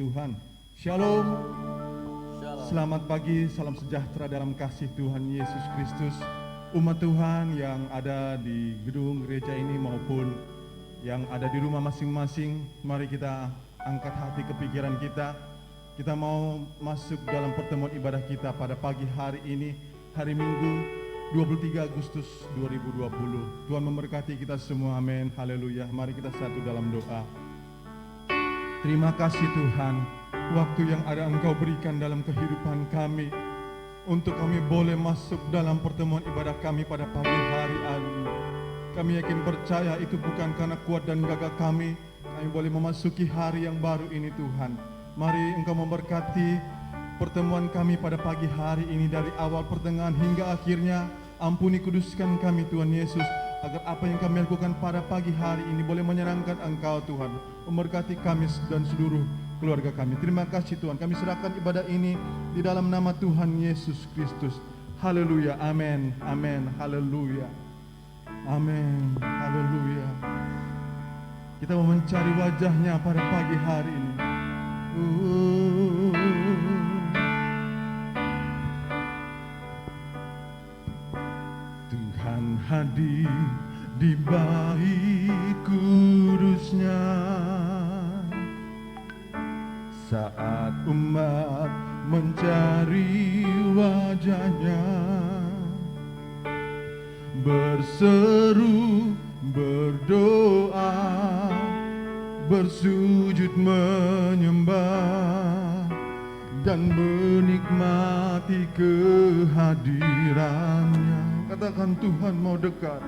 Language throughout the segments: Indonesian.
Tuhan. Shalom. Selamat pagi, salam sejahtera dalam kasih Tuhan Yesus Kristus. Umat Tuhan yang ada di gedung gereja ini maupun yang ada di rumah masing-masing, mari kita angkat hati kepikiran kita. Kita mau masuk dalam pertemuan ibadah kita pada pagi hari ini, hari Minggu 23 Agustus 2020. Tuhan memberkati kita semua, amin, haleluya. Mari kita satu dalam doa. Terima kasih Tuhan, waktu yang ada Engkau berikan dalam kehidupan kami, untuk kami boleh masuk dalam pertemuan ibadah kami pada pagi hari ini. Kami yakin percaya itu bukan karena kuat dan gagah kami boleh memasuki hari yang baru ini Tuhan. Mari Engkau memberkati pertemuan kami pada pagi hari ini dari awal pertengahan hingga akhirnya. Ampuni kuduskan kami Tuhan Yesus, agar apa yang kami lakukan pada pagi hari ini boleh menyenangkan Engkau Tuhan. Memberkati kami dan seluruh keluarga kami. Terima kasih Tuhan, kami serahkan ibadah ini di dalam nama Tuhan Yesus Kristus. Haleluya, amin, amin, haleluya, amin, haleluya. Kita mau mencari wajahnya pada pagi hari ini. Tuhan hadir di bait kudusnya saat umat mencari wajahnya, berseru, berdoa, bersujud menyembah dan menikmati kehadirannya. Katakan Tuhan mau dekat.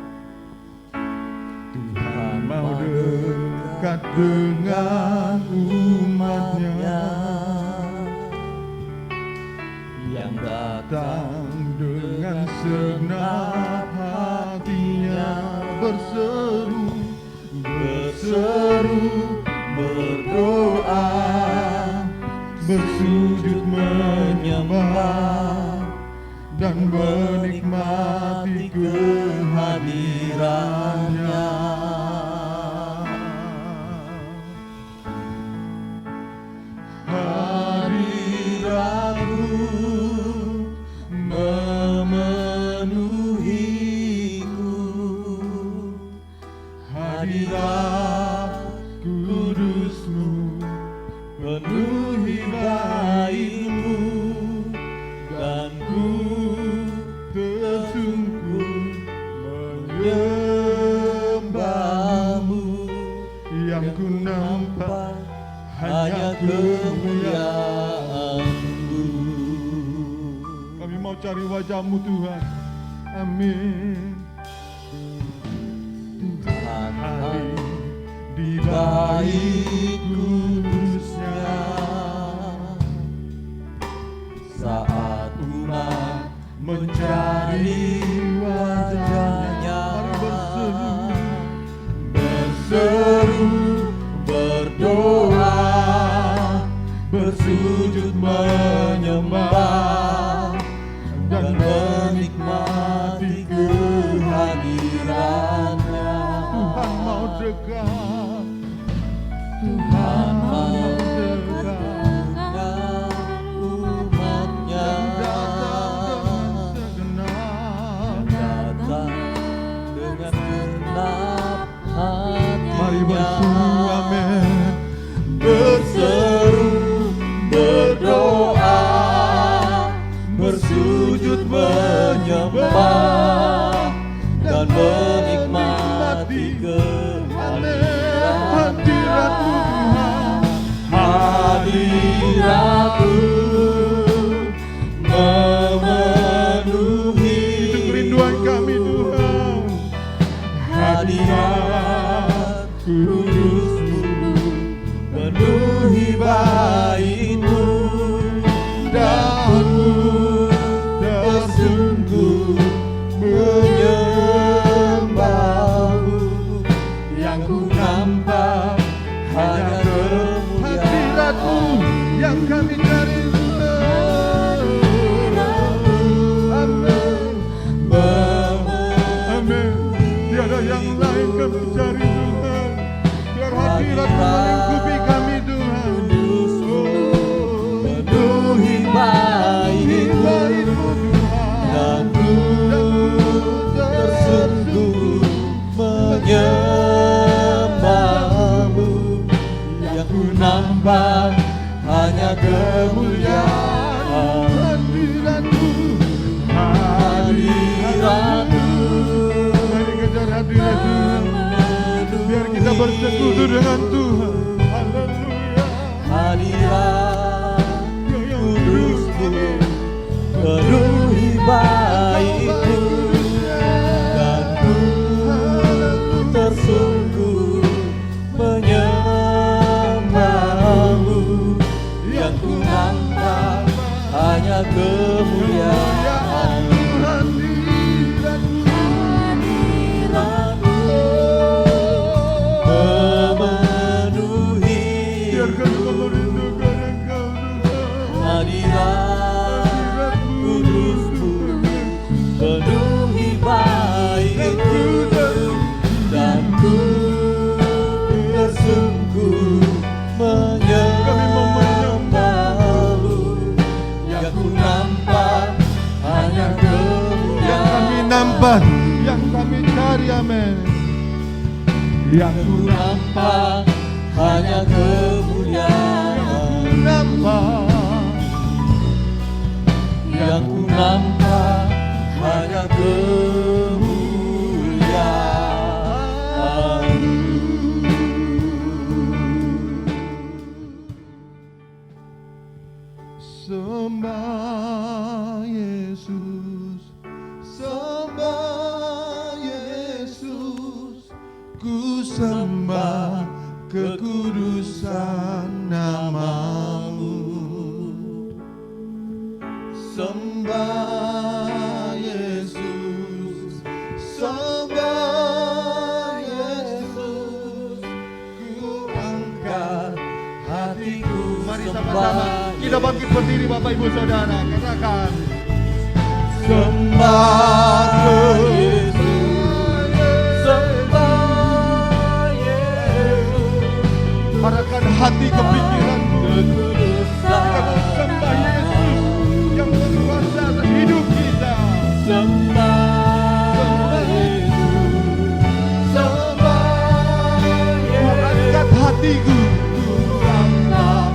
Tuhan mau dekat dengan umatnya yang datang dengan segenap hatinya, berseru, berseru, berdoa, bersujud menyembah dan menikmati kehadirannya. Hadiratmu memenuhiku, hadirat kudusmu penuhi baitmu, dan ku tersungkur menyembahmu. Yang ku nampak hanya kemuliaan-Mu. Kami mau cari wajah-Mu Tuhan, amin. Tuhan hadir di bait kudusnya saat umat mencari wajahnya. Berseru, berdoa, bersujud menyembah dan menikmati kehadirannya. Tuhan mau dekat, Tuhan mau dekat dengan umatnya yang datang dengan segenap hatinya. Mari berseru, amin. Berseru, berdoa, bersujud menyembah dan menikmati hadirat-Mu Tuhan. Hadirat-Mu memenuhi, itu kerinduan kami Tuhan. Hadirat kudus-Mu penuhi bait-Mu, dan ku tersungkur menyembah-Mu. Yang ku nampak hanya hadirat-Mu yang kami cari Tuhan. Amin, amin. Tiada yang lain kami cari Tuhan, biar hadirat-Mu melingkupi kami Tuhan. hanya kemuliaan hadirat-Mu, hadirat-Mu. Mari kejar hadirat-Tuhan, biar kita bersekutu dengan Tuhan. Haleluya. Hadirat kudus-Mu penuhi baik-Mu, dan ku tersungguh menyembah-Mu. Yang ku nampak hanya kemuliaan hadirat-Mu memenuhi hadirat kudus-Mu penuhi baik-Mu, dan ku tersungguh menyembah-Mu. Yang ku nampak hanya Yang kami kemuliaan, nampak, yang kami cari, amin. Yang ku nampak hanya kemuliaan, nampak, yang ku nampak hanya kemuliaan. sembah Yesus, sembah Yesus, ku sembah kekudusan nama-Mu. Sembah Yesus, sembah Yesus, ku angkat hatiku. Mari sama-sama kita bangkit berdiri, Bapak Ibu Saudara, katakan sembah Yesus, Sembah Yesus, arahkan hati ke pikiran. Kita mau sembah Yesus yang berkuasa atas hidup kita. sembah Yesus, sembah Angkat hatiku, ku angkat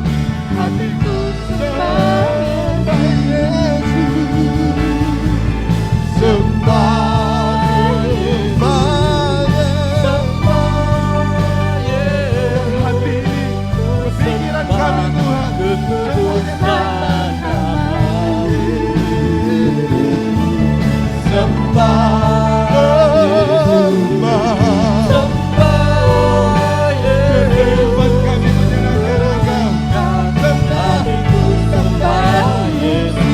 hatiku, sembah Yesus, sembah Yesus, sembah Yesus, hati, pikiran kami Tuhan, kekudusan nama-Mu. sembah Sembah Yesus, kehidupan kami menyenangkan Engkau. hatiku sembah Yesus,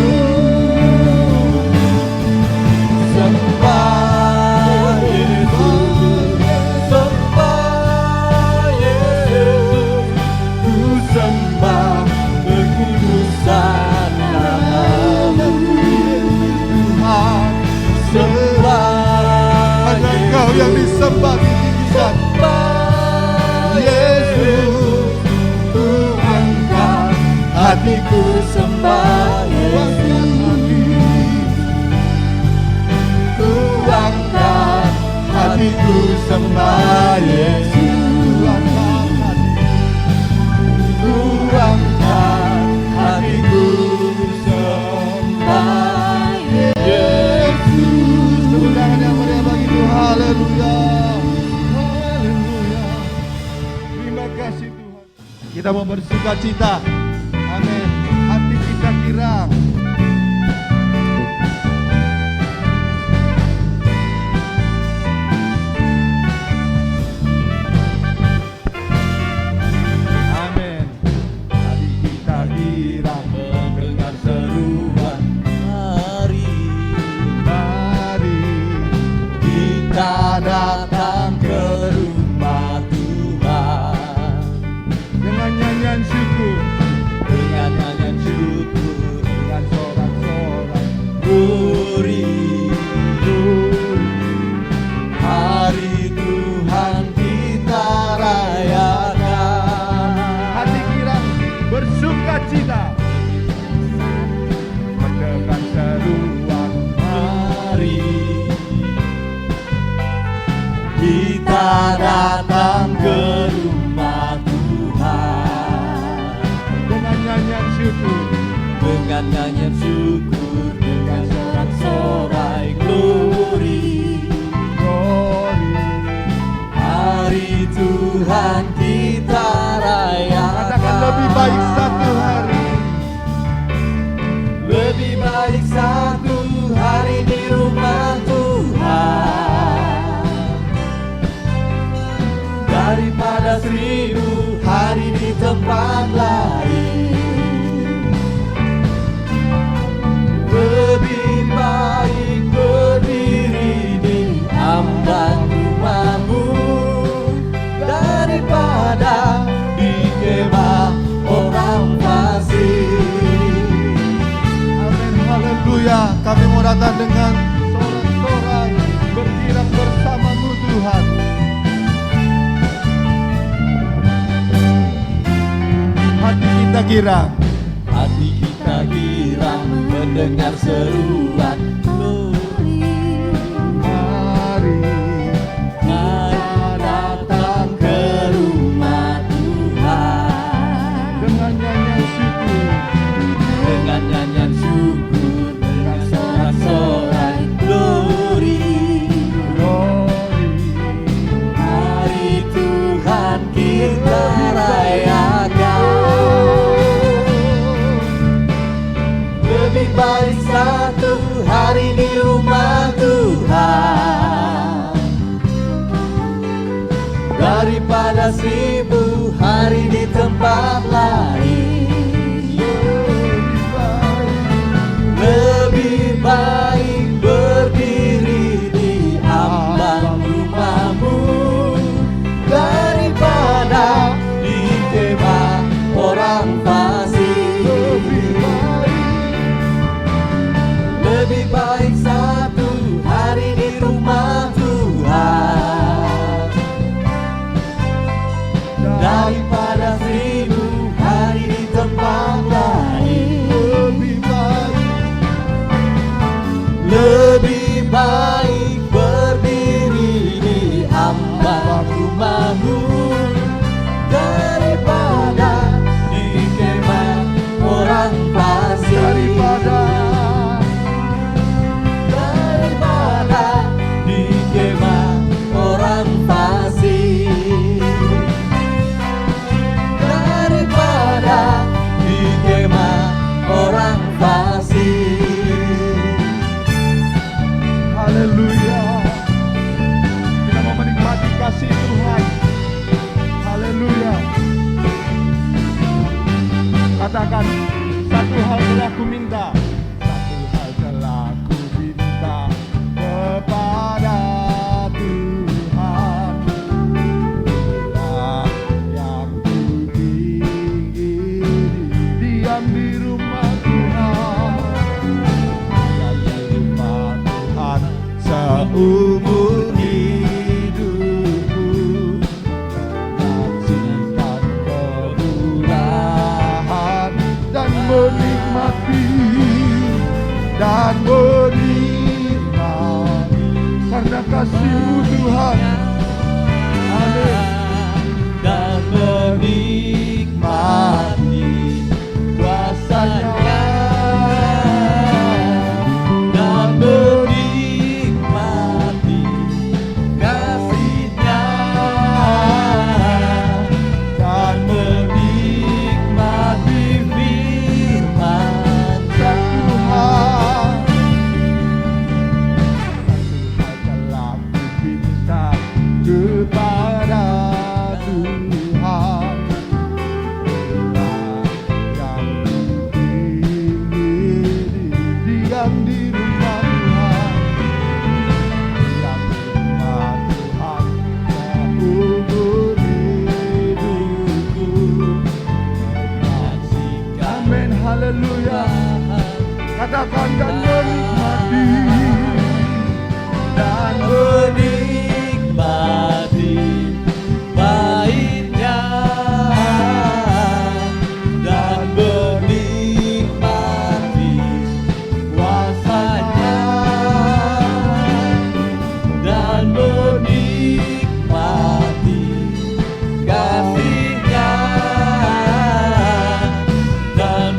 sembah Yesus, sembah Yesus, ku sembah kekudusan nama-Mu. Tuhan, Sembah hanya Engkau yang disembah ditinggikan. sembah Yesus, ku angkat hatiku sembah Yesus, ku angkat hatiku sembah Yesus, ku angkat hatiku sembah Yesus. Tepuk tangan yang meriah bagi Tuhan. Haleluya. Haleluya. Terima kasih Tuhan. Kita mau bersuka cita. Amin. Hati kita girang. Amin. Hati kita girang Mendengar seruan, mari Mari kita datang ke rumah Tuhan dengan nyanyian syukur, dengan nyanyian syukur, dengan sorak-sorak. beri hari Tuhan kita rayakan. Hati girang bersuka cita. syukur, dengan nyanyian syukur, dengan sorak-sorai glory. glory. Hari Tuhan kita rayakan. Katakan lebih baik satu hari, Lebih baik satu hari di rumah Tuhan daripada 1000 hari di tempat lain. Lebih baik berdiri di ambang rumahmu daripada di kemah orang fasik. amin, haleluya. Kami mau datang dengan sorak-sorai, bergirang bersamamu Tuhan. Hati kita girang, Hati kita girang mendengar seruan glory. mari Kita datang ke rumah Tuhan dengan nyanyian syukur, dengan nyanyian syukur, dengan sorak-sorai glory. glory. Hari Tuhan kita rayakan. Lebih baik satu hari di rumah Tuhan daripada 1000 hari di tempat lain. Lebih baik berdiri di ambang rumahmu daripada di kemah orang fasik. Lebih baik satu hari di rumah Tuhan daripada 1000 hari di tempat lain. Lebih baik berdiri di ambang rumahmu daripada di kemah orang fasik. Daripada di kemah orang fasik. Daripada di kemah orang fasik. Haleluya. Kita mau menikmati kasih Tuhan. Haleluya. Katakan, satu hal telah ku minta, satu hal telah ku minta kepada Tuhan. Inilah yang ku ingini, diam di rumah Tuhan. Diam di rumah Tuhan seumur hidupku. Menyaksikan kemurahan dan menikmati karena kasih-Mu Tuhan. Amin. Dan menikmati kuasa-Nya. Dan menikmati kasih-Nya. Dan menikmati firman Tuhan. Telah ku minta kepada Tuhan. Yang ku ingini, diam di rumah Tuhan. Diam di rumah Tuhan seumur hidupku. Amin, haleluya. Katakan dan menikmati. Dan Menikmati baiknya dan menikmati kuasa-Nya dan menikmati kasih-Nya dan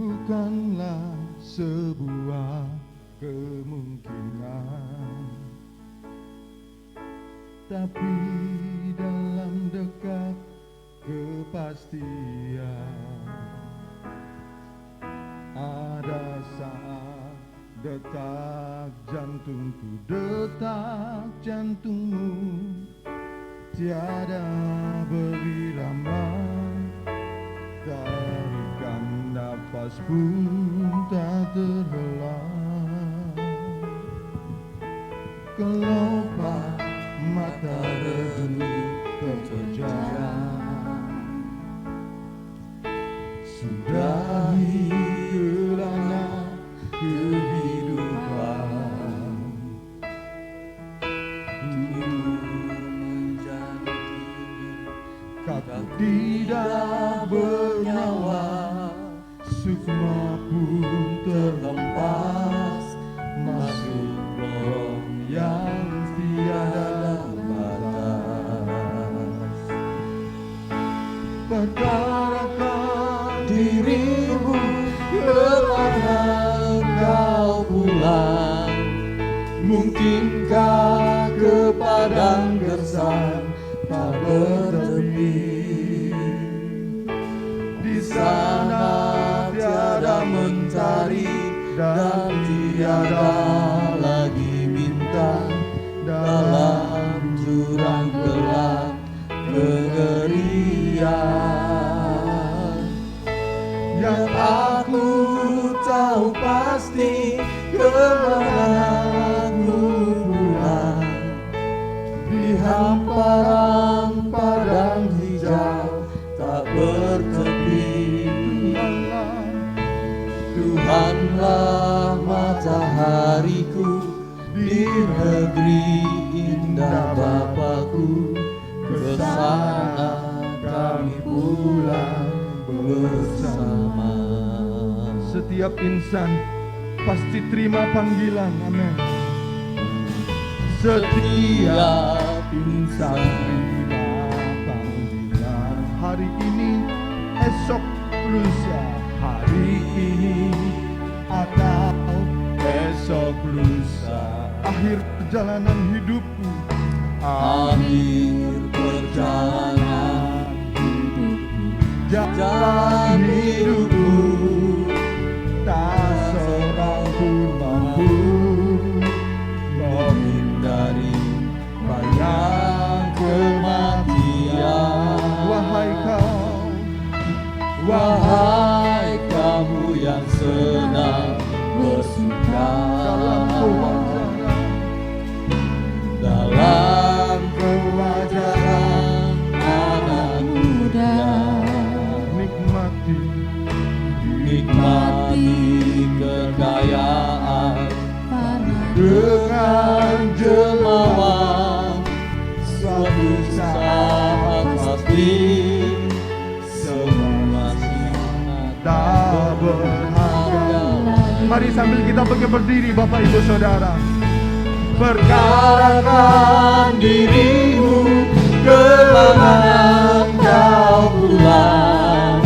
bukanlah sebuah kemungkinan, tapi dalam dekat kepastian. Ada saat detak jantungku, detak jantungmu tiada berirama, tarikan napas pun tak terhela. Kelopak mata redup terpejam, sudahi gelana kehidupan. Kau tidak bernyawa, sukma pun terhempas masuk lorong yang tiada batas. Perkarakan dirimu, kemana kau pulang? Mungkinkah ke padang gersang tak bertepi? Di sana tiada mentari dan tiada lagi bintang, dalam jurang gelap kengerian. Yang aku tahu pasti, kemana aku pulang? Di hamparan padang hijau tak bertepi. Tuhanlah matahariku, di negeri indah Bapakku. Kesana kami pulang bersama. Setiap insan pasti terima panggilan, amin. Setiap insan terima panggilan. Hari ini, esok, lusa. Hari ini atau esok lusa. Akhir perjalanan hidupku, akhir perjalanan hidupku, jalan hidupku, tak seorang pun mampu menghindari bayang kematian. Wahai kau, wahai kamu yang senang bersuka dalam kewajaran anak muda, nikmati kekayaan dengan jemawan. Suatu saat pasti semua tak berharga. Mari sambil kita berdiri, Bapak Ibu Saudara. Perkarakan dirimu, kemana kau pulang?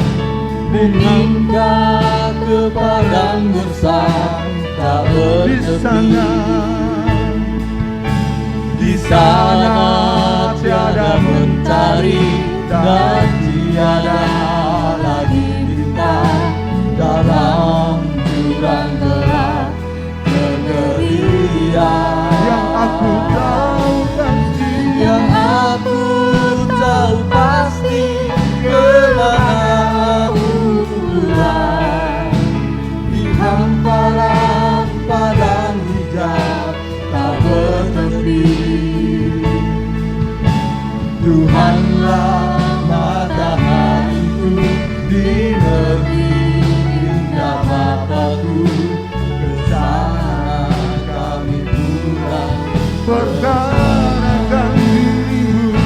Mungkinkah ke padang gersang tak bertepi? Di sana tiada mentari dan tiada lagi bintang, dalam jurang gelap kengerian. Yang aku tahu pasti, kemana aku pulang? Di hamparan padang hijau tak bertepi. Tuhanlah matahariku, di negeri indah Bapakku. Kesana kami pulang. Perkarakan dirimu,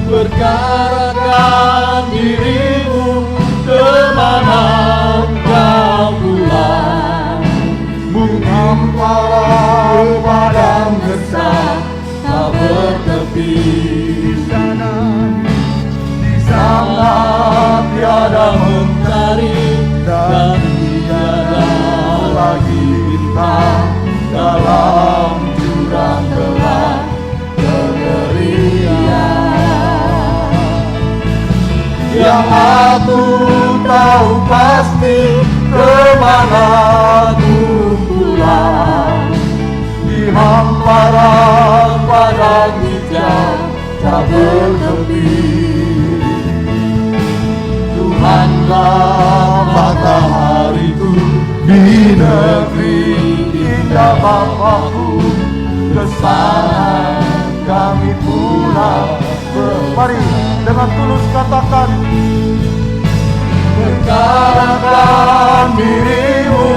perkarakan dirimu, kemana kau pulang? Mungkin para padang gersang tak bertepi. Di sana tiada mentari Bapa-Ku, ke sana kami pulang. Mari dengan tulus katakan, berkatakan dirimu,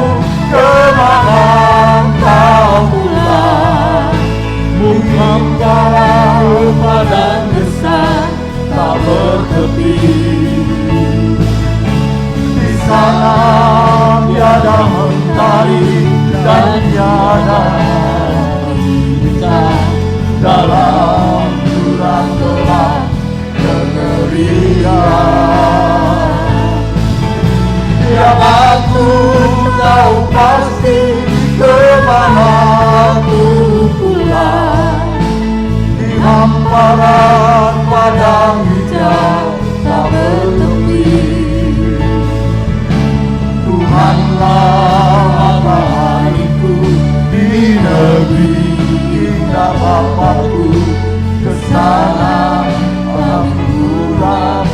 kemana kau pulang? Mungkin kau padang gersang tak bertepi. Di sana tiada mentari dan tiada bintang, dalam jurang gelap kengerian. Yang aku tahu pasti, kemana aku pulang. Di hamparan padang hijau tak bertepi. Tuhanlah matahariku di negeri indah Bapa-Ku, ke sana aku pulang.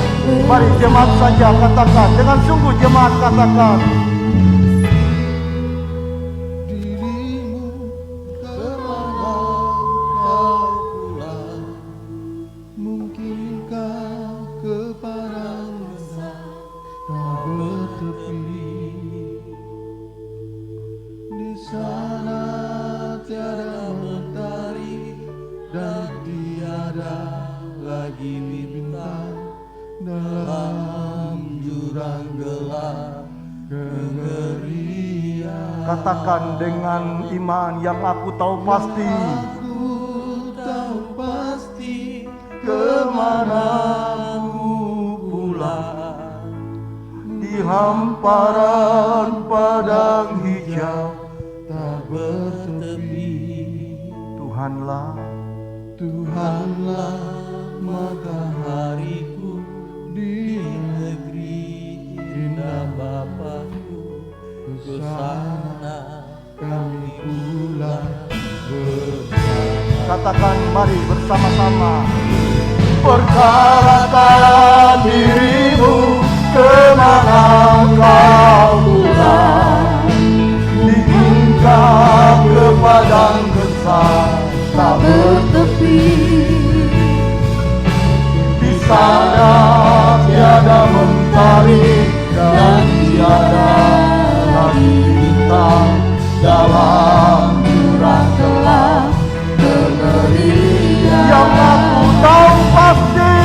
Mari jemaat saja katakan, dengan sungguh jemaat katakan, Dirimu kemana kau pulang? Mungkinkah ke padang gersang tak bertepi? Di sana tiada mentari dan tiada lagi bintang, dalam jurang gelap kengerian. katakan dengan iman, yang aku tahu pasti, Aku tahu pasti kemana aku pulang. Di hamparan padang hijau tak bertepi. Tuhanlah Tuhanlah matahariku di negeri indah Bapa-Ku, ke sana kami pulang bersama. katakan, mari bersama-sama, perkarakan dirimu, kemana kau pulang. Ditingkat ke padang gersang tak bertepi. Di sana tiada mentari dan tiada lagi bintang, dalam jurang gelap kengerian. Yang aku tahu pasti,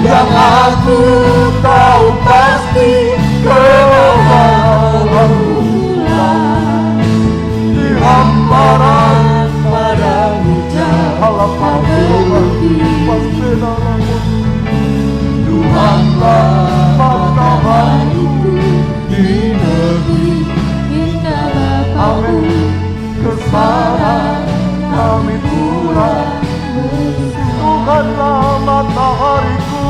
yang aku tahu pasti, kemana aku pulang. Di hamparan Padang hijau halaman pasti dalam Tuhanlah matahariku di negeri indah Bapa-Ku, Amin. Ke sana kami pulang. Tuhanlah matahariku,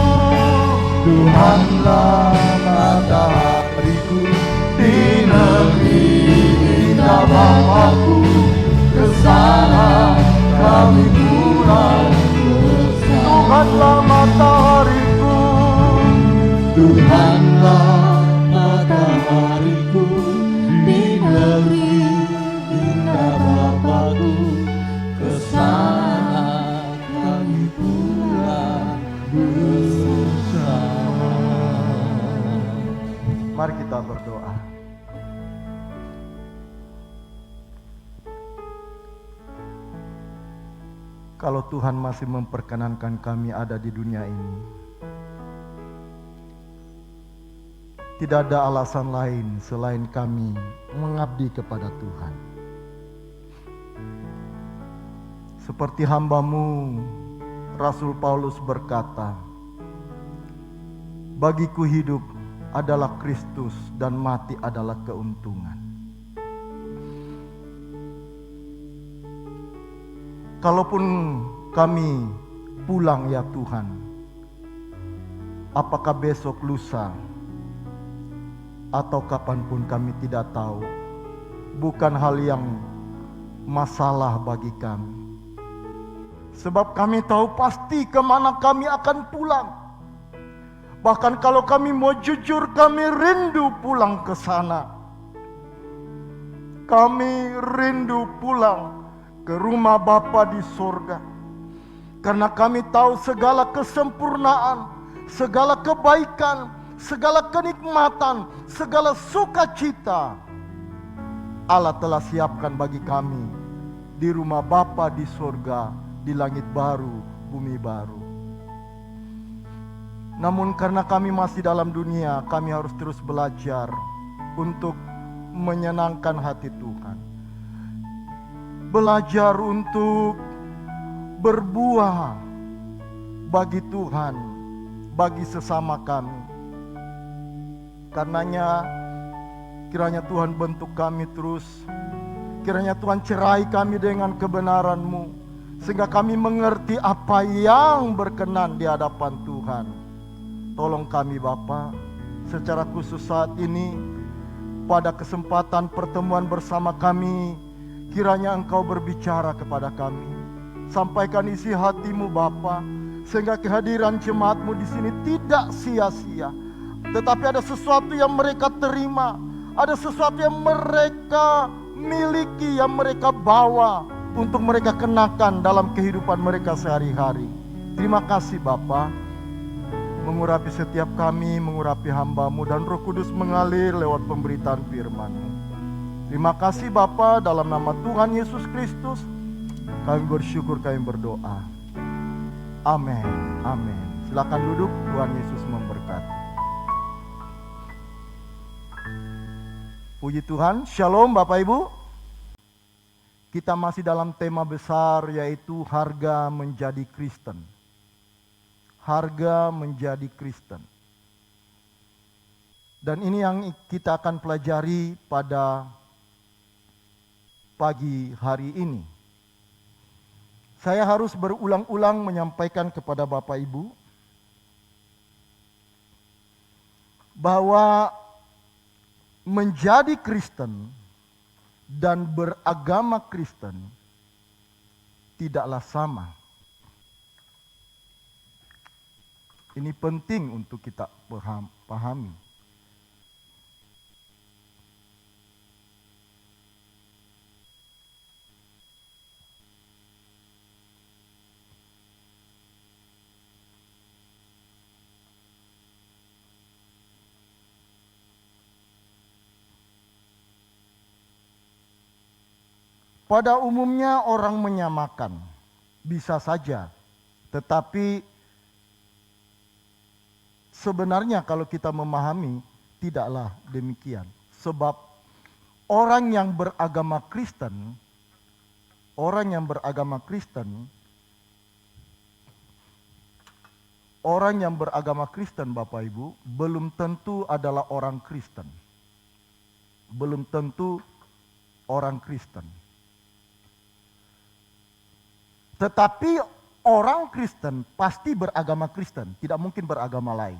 Tuhanlah matahariku di negeri indah Bapa-Ku, ke sana kami pulang. Tuhanlah matahariku, Tuhanlah matahariku di negeri indah Bapa-Ku, ke sana kami pulang bersama. mari kita berdoa. Kalau Tuhan masih memperkenankan kami ada di dunia ini, tidak ada alasan lain selain kami mengabdi kepada Tuhan. Seperti hamba-Mu, Rasul Paulus berkata, bagiku hidup adalah Kristus dan mati adalah keuntungan. Kalaupun kami pulang ya Tuhan, apakah besok lusa atau kapanpun kami tidak tahu, bukan hal yang masalah bagi kami. Sebab kami tahu pasti kemana kami akan pulang. Bahkan kalau kami mau jujur, kami rindu pulang ke sana. Kami rindu pulang ke rumah Bapa di sorga. Karena kami tahu segala kesempurnaan, segala kebaikan, segala kenikmatan, segala sukacita Allah telah siapkan bagi kami di rumah Bapa di sorga, di langit baru, bumi baru. Namun karena kami masih dalam dunia, kami harus terus belajar untuk menyenangkan hati Tuhan. Belajar untuk berbuah bagi Tuhan, bagi sesama kami. Karenanya kiranya Tuhan bentuk kami terus. Kiranya Tuhan cerai kami dengan kebenaran-Mu, sehingga kami mengerti apa yang berkenan di hadapan Tuhan. Tolong kami Bapa, secara khusus saat ini, pada kesempatan pertemuan bersama kami, kiranya Engkau berbicara kepada kami. Sampaikan isi hati-Mu Bapa, sehingga kehadiran jemaat-Mu di sini tidak sia-sia. Tetapi ada sesuatu yang mereka terima, ada sesuatu yang mereka miliki, yang mereka bawa untuk mereka kenakan dalam kehidupan mereka sehari-hari. Terima kasih Bapa, mengurapi setiap kami, mengurapi hamba-Mu, dan Roh Kudus mengalir lewat pemberitaan firman-Mu. Terima kasih Bapa, dalam nama Tuhan Yesus Kristus kami bersyukur, kami berdoa. Amin, amin. Silakan duduk, Tuhan Yesus memberkati. Puji Tuhan, shalom Bapak Ibu. Kita masih dalam tema besar, yaitu harga menjadi Kristen. Harga menjadi Kristen. Dan ini yang kita akan pelajari pada pagi hari ini. Saya harus berulang-ulang menyampaikan kepada Bapak Ibu bahwa menjadi Kristen dan beragama Kristen tidaklah sama. Ini penting untuk kita pahami. Pada umumnya orang menyamakan, bisa saja. Tetapi sebenarnya kalau kita memahami, tidaklah demikian. Sebab orang yang beragama Kristen, orang yang beragama Kristen Bapak Ibu, belum tentu adalah orang Kristen. Belum tentu orang Kristen. Tetapi orang Kristen pasti beragama Kristen, tidak mungkin beragama lain.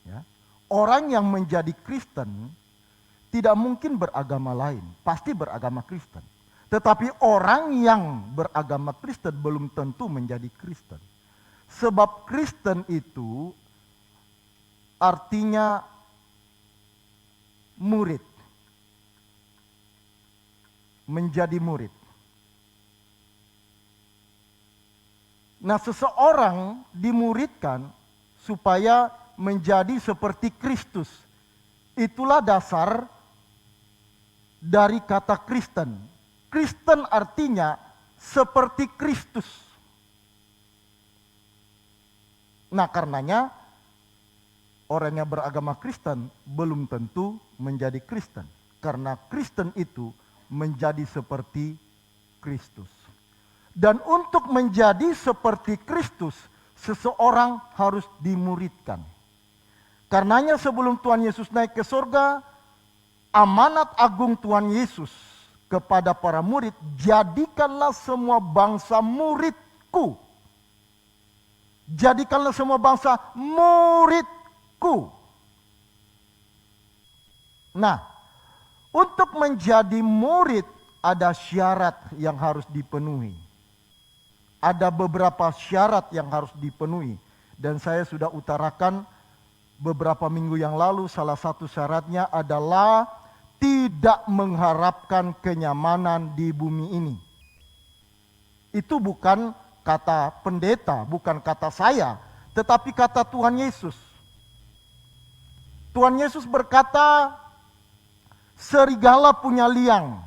Ya. Orang yang menjadi Kristen tidak mungkin beragama lain, pasti beragama Kristen. Tetapi orang yang beragama Kristen belum tentu menjadi Kristen. Sebab Kristen itu artinya murid. Menjadi murid. Nah, seseorang dimuridkan supaya menjadi seperti Kristus. Itulah dasar dari kata Kristen. Kristen artinya seperti Kristus. Nah, karenanya orang yang beragama Kristen belum tentu menjadi Kristen. Karena Kristen itu menjadi seperti Kristus. Dan untuk menjadi seperti Kristus, seseorang harus dimuridkan. Karenanya sebelum Tuhan Yesus naik ke surga, amanat agung Tuhan Yesus kepada para murid, jadikanlah semua bangsa muridku. Jadikanlah semua bangsa muridku. Nah, untuk menjadi murid ada syarat yang harus dipenuhi. Ada beberapa syarat yang harus dipenuhi. Dan saya sudah utarakan beberapa minggu yang lalu, salah satu syaratnya adalah tidak mengharapkan kenyamanan di bumi ini. Itu bukan kata pendeta, bukan kata saya, tetapi kata Tuhan Yesus. Tuhan Yesus berkata, serigala punya liang,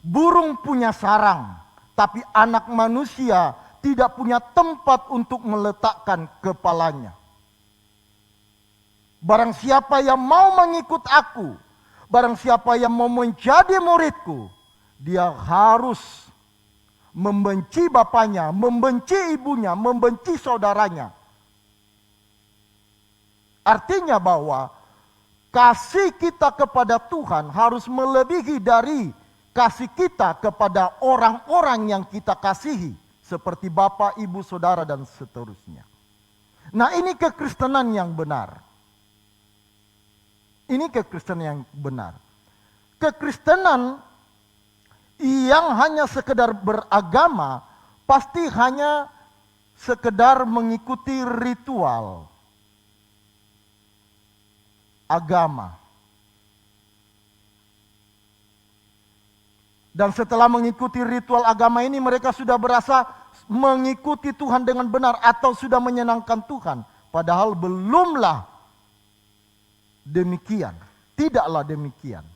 burung punya sarang, tapi anak manusia tidak punya tempat untuk meletakkan kepalanya. Barang siapa yang mau mengikut aku, barang siapa yang mau menjadi muridku, dia harus membenci bapaknya, membenci ibunya, membenci saudaranya. Artinya bahwa kasih kita kepada Tuhan harus melebihi dari kasih kita kepada orang-orang yang kita kasihi. Seperti bapak, ibu, saudara, dan seterusnya. Nah, ini kekristenan yang benar. Ini kekristenan yang benar. Kekristenan yang hanya sekedar beragama pasti hanya sekedar mengikuti ritual agama. Dan setelah mengikuti ritual agama ini, mereka sudah berasa mengikuti Tuhan dengan benar atau sudah menyenangkan Tuhan. Padahal belumlah demikian. Tidaklah demikian.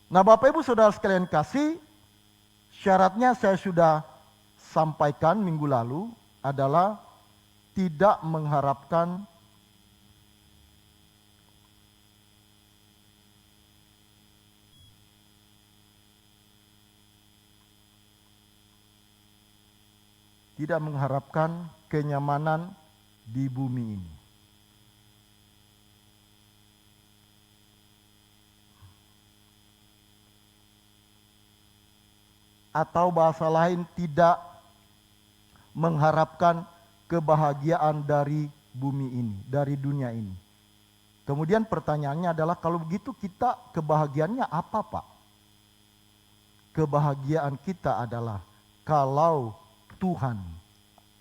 Nah, Bapak Ibu Saudara sekalian kasih, syaratnya saya sudah sampaikan minggu lalu adalah tidak mengharapkan kenyamanan di bumi ini. Atau bahasa lain, tidak mengharapkan kebahagiaan dari bumi ini, dari dunia ini. Kemudian pertanyaannya adalah, kalau begitu kita kebahagiaannya apa, Pak? Kebahagiaan kita adalah kalau Tuhan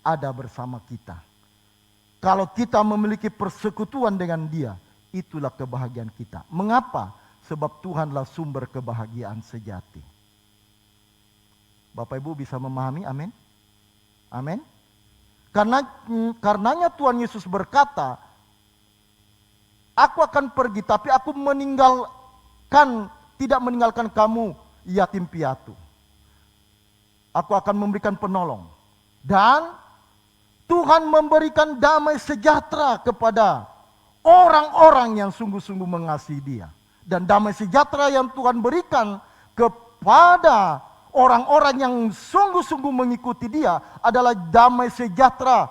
ada bersama kita. Kalau kita memiliki persekutuan dengan Dia, itulah kebahagiaan kita. Mengapa? Sebab Tuhanlah sumber kebahagiaan sejati. Bapak Ibu bisa memahami? Amin. Amin. Karenanya Tuhan Yesus berkata, aku akan pergi tapi aku tidak meninggalkan kamu yatim piatu. Aku akan memberikan penolong. Dan Tuhan memberikan damai sejahtera kepada orang-orang yang sungguh-sungguh mengasihi Dia. Dan damai sejahtera yang Tuhan berikan kepada orang-orang yang sungguh-sungguh mengikuti Dia adalah damai sejahtera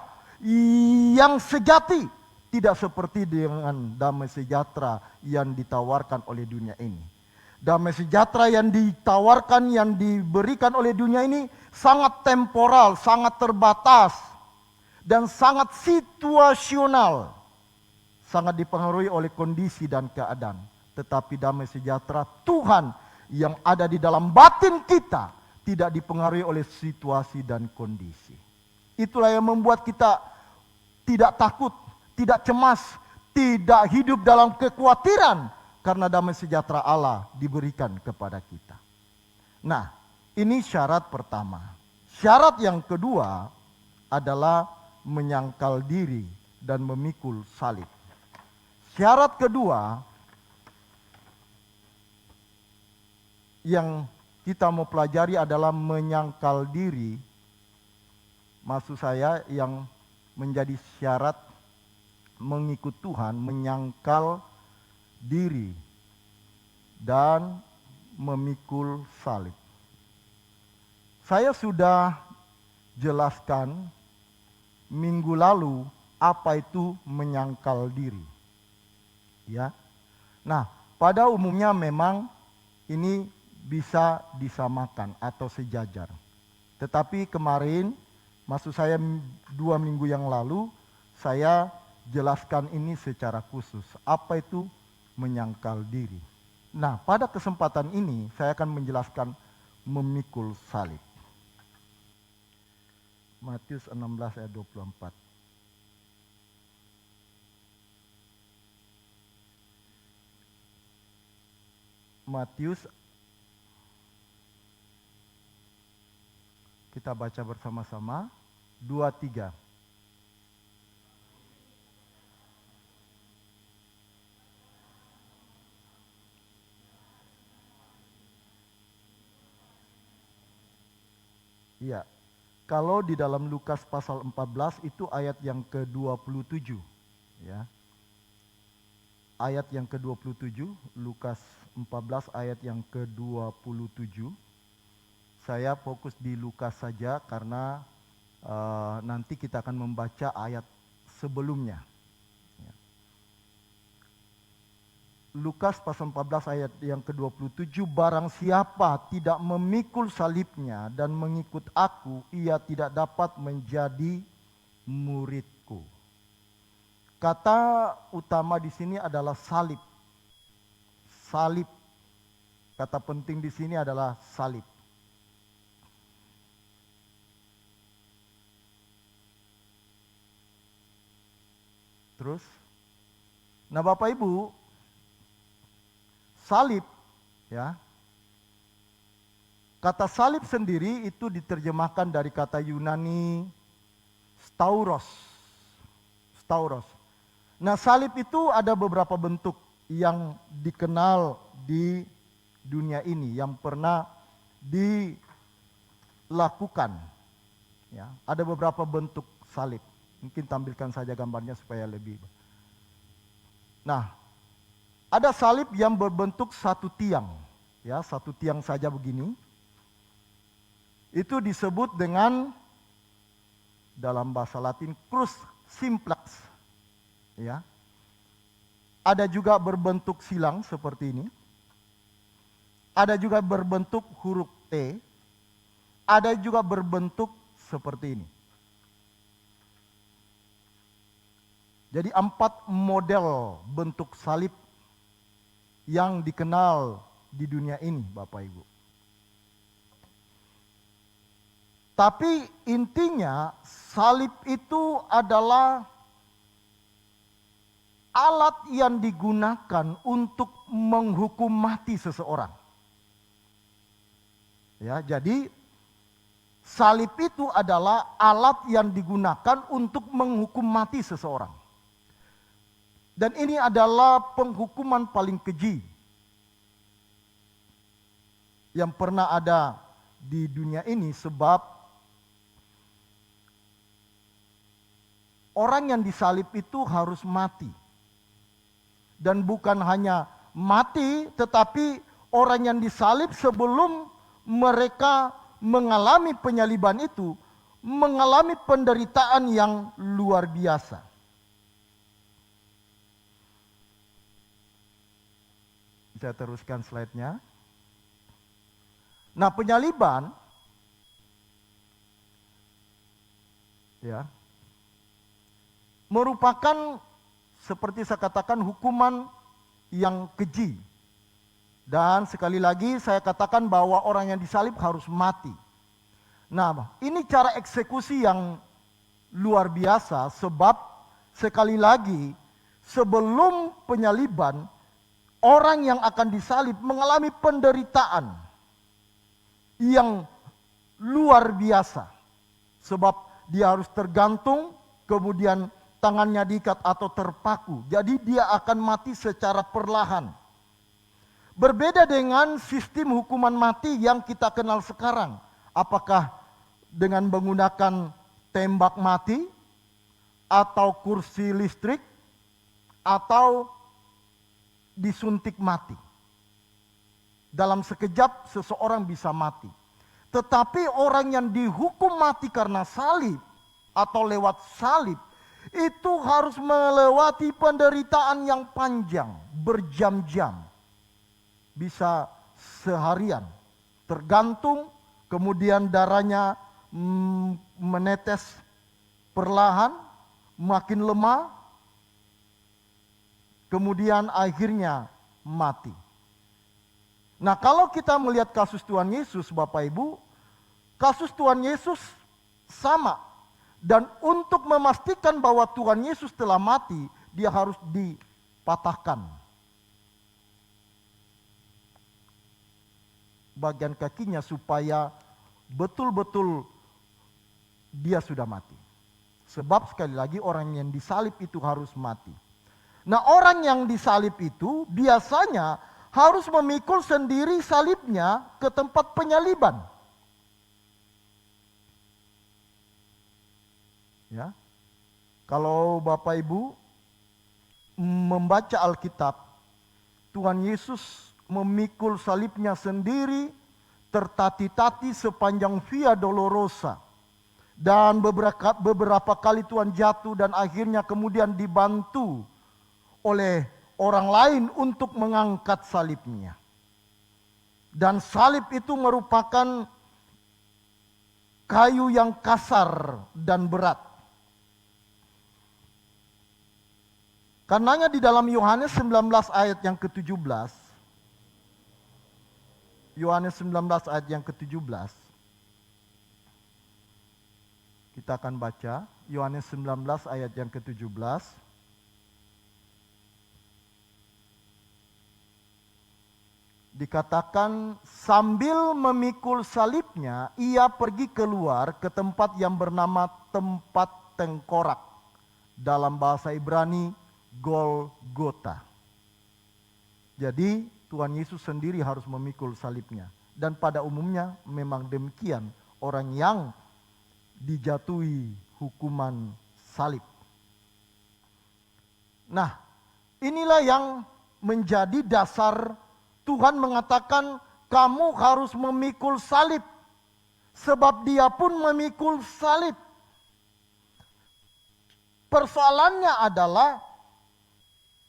yang sejati. Tidak seperti dengan damai sejahtera yang ditawarkan oleh dunia ini. Damai sejahtera yang ditawarkan, yang diberikan oleh dunia ini sangat temporal, sangat terbatas, dan sangat situasional. Sangat dipengaruhi oleh kondisi dan keadaan. Tetapi damai sejahtera Tuhan yang ada di dalam batin kita tidak dipengaruhi oleh situasi dan kondisi. Itulah yang membuat kita tidak takut, tidak cemas, tidak hidup dalam kekhawatiran. Karena damai sejahtera Allah diberikan kepada kita. Nah, ini syarat pertama. Syarat yang kedua adalah menyangkal diri dan memikul salib. Syarat kedua yang kita mau pelajari adalah menyangkal diri. Maksud saya yang menjadi syarat mengikut Tuhan, menyangkal diri dan memikul salib. Saya sudah jelaskan minggu lalu apa itu menyangkal diri. Ya. Nah, pada umumnya memang ini bisa disamakan atau sejajar. Tetapi kemarin, maksud saya 2 minggu yang lalu, saya jelaskan ini secara khusus. Apa itu menyangkal diri? Nah, pada kesempatan ini saya akan menjelaskan memikul salib. Matius 16 ayat 24. Matius. Kita baca bersama-sama. 2, 3. Iya. Kalau di dalam Lukas pasal 14 itu ayat yang ke-27, ya. Ayat yang ke-27, Lukas 14 ayat yang ke-27. Saya fokus di Lukas saja karena nanti kita akan membaca ayat sebelumnya. Ya. Lukas pasal 14 ayat yang ke-27, barang siapa tidak memikul salibnya dan mengikut aku, ia tidak dapat menjadi muridku. Kata utama di sini adalah salib. Salib. Kata penting di sini adalah salib. Terus, nah Bapak Ibu, salib, ya, kata salib sendiri itu diterjemahkan dari kata Yunani stauros. Stauros. Nah, salib itu ada beberapa bentuk yang dikenal di dunia ini yang pernah dilakukan. Ya, ada beberapa bentuk salib. Mungkin tampilkan saja gambarnya supaya lebih. Nah, ada salib yang berbentuk satu tiang. Ya, satu tiang saja begini. Itu disebut dengan dalam bahasa Latin crus simplex. Ya. Ada juga berbentuk silang seperti ini. Ada juga berbentuk huruf T. Ada juga berbentuk seperti ini. Jadi 4 model bentuk salib yang dikenal di dunia ini, Bapak Ibu. Tapi intinya salib itu adalah alat yang digunakan untuk menghukum mati seseorang. Ya, jadi salib itu adalah alat yang digunakan untuk menghukum mati seseorang. Dan ini adalah penghukuman paling keji yang pernah ada di dunia ini, sebab orang yang disalib itu harus mati. Dan bukan hanya mati, tetapi orang yang disalib sebelum mereka mengalami penyaliban itu, mengalami penderitaan yang luar biasa. Saya teruskan slide-nya. Nah, penyaliban ya merupakan seperti saya katakan hukuman yang keji. Dan sekali lagi saya katakan bahwa orang yang disalib harus mati. Nah, ini cara eksekusi yang luar biasa, sebab sekali lagi sebelum penyaliban orang yang akan disalib mengalami penderitaan yang luar biasa. Sebab dia harus tergantung, kemudian tangannya diikat atau terpaku. Jadi dia akan mati secara perlahan. Berbeda dengan sistem hukuman mati yang kita kenal sekarang. Apakah dengan menggunakan tembak mati, atau kursi listrik, atau disuntik mati. Dalam sekejap seseorang bisa mati. Tetapi orang yang dihukum mati karena salib atau lewat salib itu harus melewati penderitaan yang panjang, berjam-jam. Bisa seharian, tergantung, kemudian darahnya menetes perlahan, makin lemah, kemudian akhirnya mati. Nah, kalau kita melihat kasus Tuhan Yesus, Bapak Ibu, kasus Tuhan Yesus sama. Dan untuk memastikan bahwa Tuhan Yesus telah mati, dia harus dipatahkan. bagian kakinya supaya betul-betul dia sudah mati. Sebab sekali lagi orang yang disalib itu harus mati. Nah, orang yang disalib itu biasanya harus memikul sendiri salibnya ke tempat penyaliban. Ya. Kalau Bapak Ibu membaca Alkitab, Tuhan Yesus memikul salibnya sendiri tertati-tati sepanjang Via Dolorosa. Dan beberapa kali Tuhan jatuh dan akhirnya kemudian dibantu oleh orang lain untuk mengangkat salibnya. Dan salib itu merupakan kayu yang kasar dan berat. Karenanya di dalam Yohanes 19 ayat yang ke-17, Yohanes 19 ayat yang ke-17, kita akan baca Yohanes 19 ayat yang ke-17. Dikatakan sambil memikul salibnya, ia pergi keluar ke tempat yang bernama tempat tengkorak. Dalam bahasa Ibrani, Golgota. Jadi Tuhan Yesus sendiri harus memikul salibnya. Dan pada umumnya memang demikian orang yang dijatuhi hukuman salib. Nah, inilah yang menjadi dasar Tuhan mengatakan kamu harus memikul salib. Sebab dia pun memikul salib. Persoalannya adalah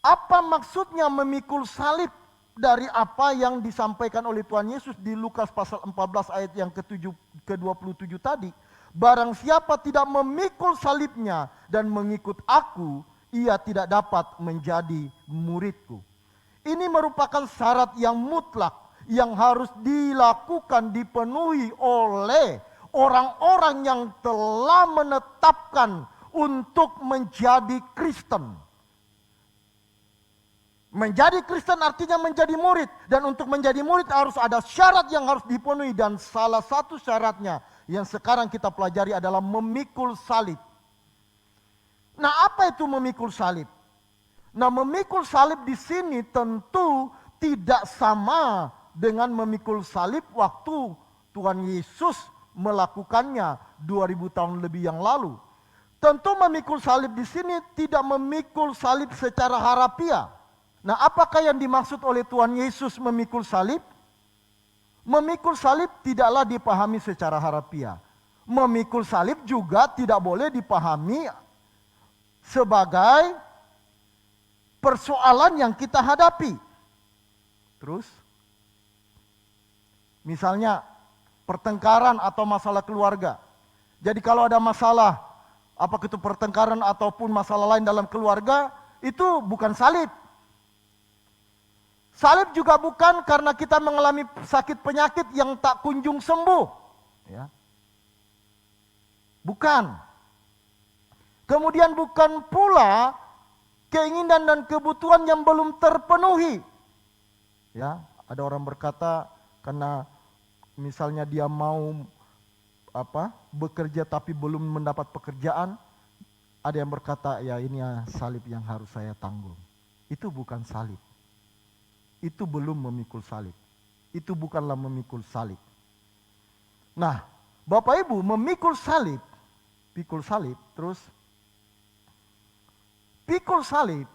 apa maksudnya memikul salib dari apa yang disampaikan oleh Tuhan Yesus di Lukas pasal 14 ayat yang ke-27 tadi. Barang siapa tidak memikul salibnya dan mengikut aku, ia tidak dapat menjadi muridku. Ini merupakan syarat yang mutlak yang harus dilakukan, dipenuhi oleh orang-orang yang telah menetapkan untuk menjadi Kristen. Menjadi Kristen artinya menjadi murid. Dan untuk menjadi murid harus ada syarat yang harus dipenuhi. Dan salah satu syaratnya yang sekarang kita pelajari adalah memikul salib. Nah, apa itu memikul salib? Nah, memikul salib di sini tentu tidak sama dengan memikul salib waktu Tuhan Yesus melakukannya 2000 tahun lebih yang lalu. Tentu memikul salib di sini tidak memikul salib secara harafiah. Nah, apakah yang dimaksud oleh Tuhan Yesus memikul salib? Memikul salib tidaklah dipahami secara harafiah. Memikul salib juga tidak boleh dipahami sebagai persoalan yang kita hadapi. Terus, misalnya pertengkaran atau masalah keluarga. Jadi kalau ada masalah, apakah itu pertengkaran ataupun masalah lain dalam keluarga, itu bukan salib. Salib juga bukan karena kita mengalami sakit penyakit yang tak kunjung sembuh. Ya. Bukan. Kemudian bukan pula keinginan dan kebutuhan yang belum terpenuhi. Ya, ada orang berkata karena misalnya dia mau bekerja tapi belum mendapat pekerjaan, ada yang berkata ya ini ya salib yang harus saya tanggung. Itu bukan salib. Itu belum memikul salib. Itu bukanlah memikul salib. Nah, Bapak Ibu memikul salib, pikul salib, terus pikul salib,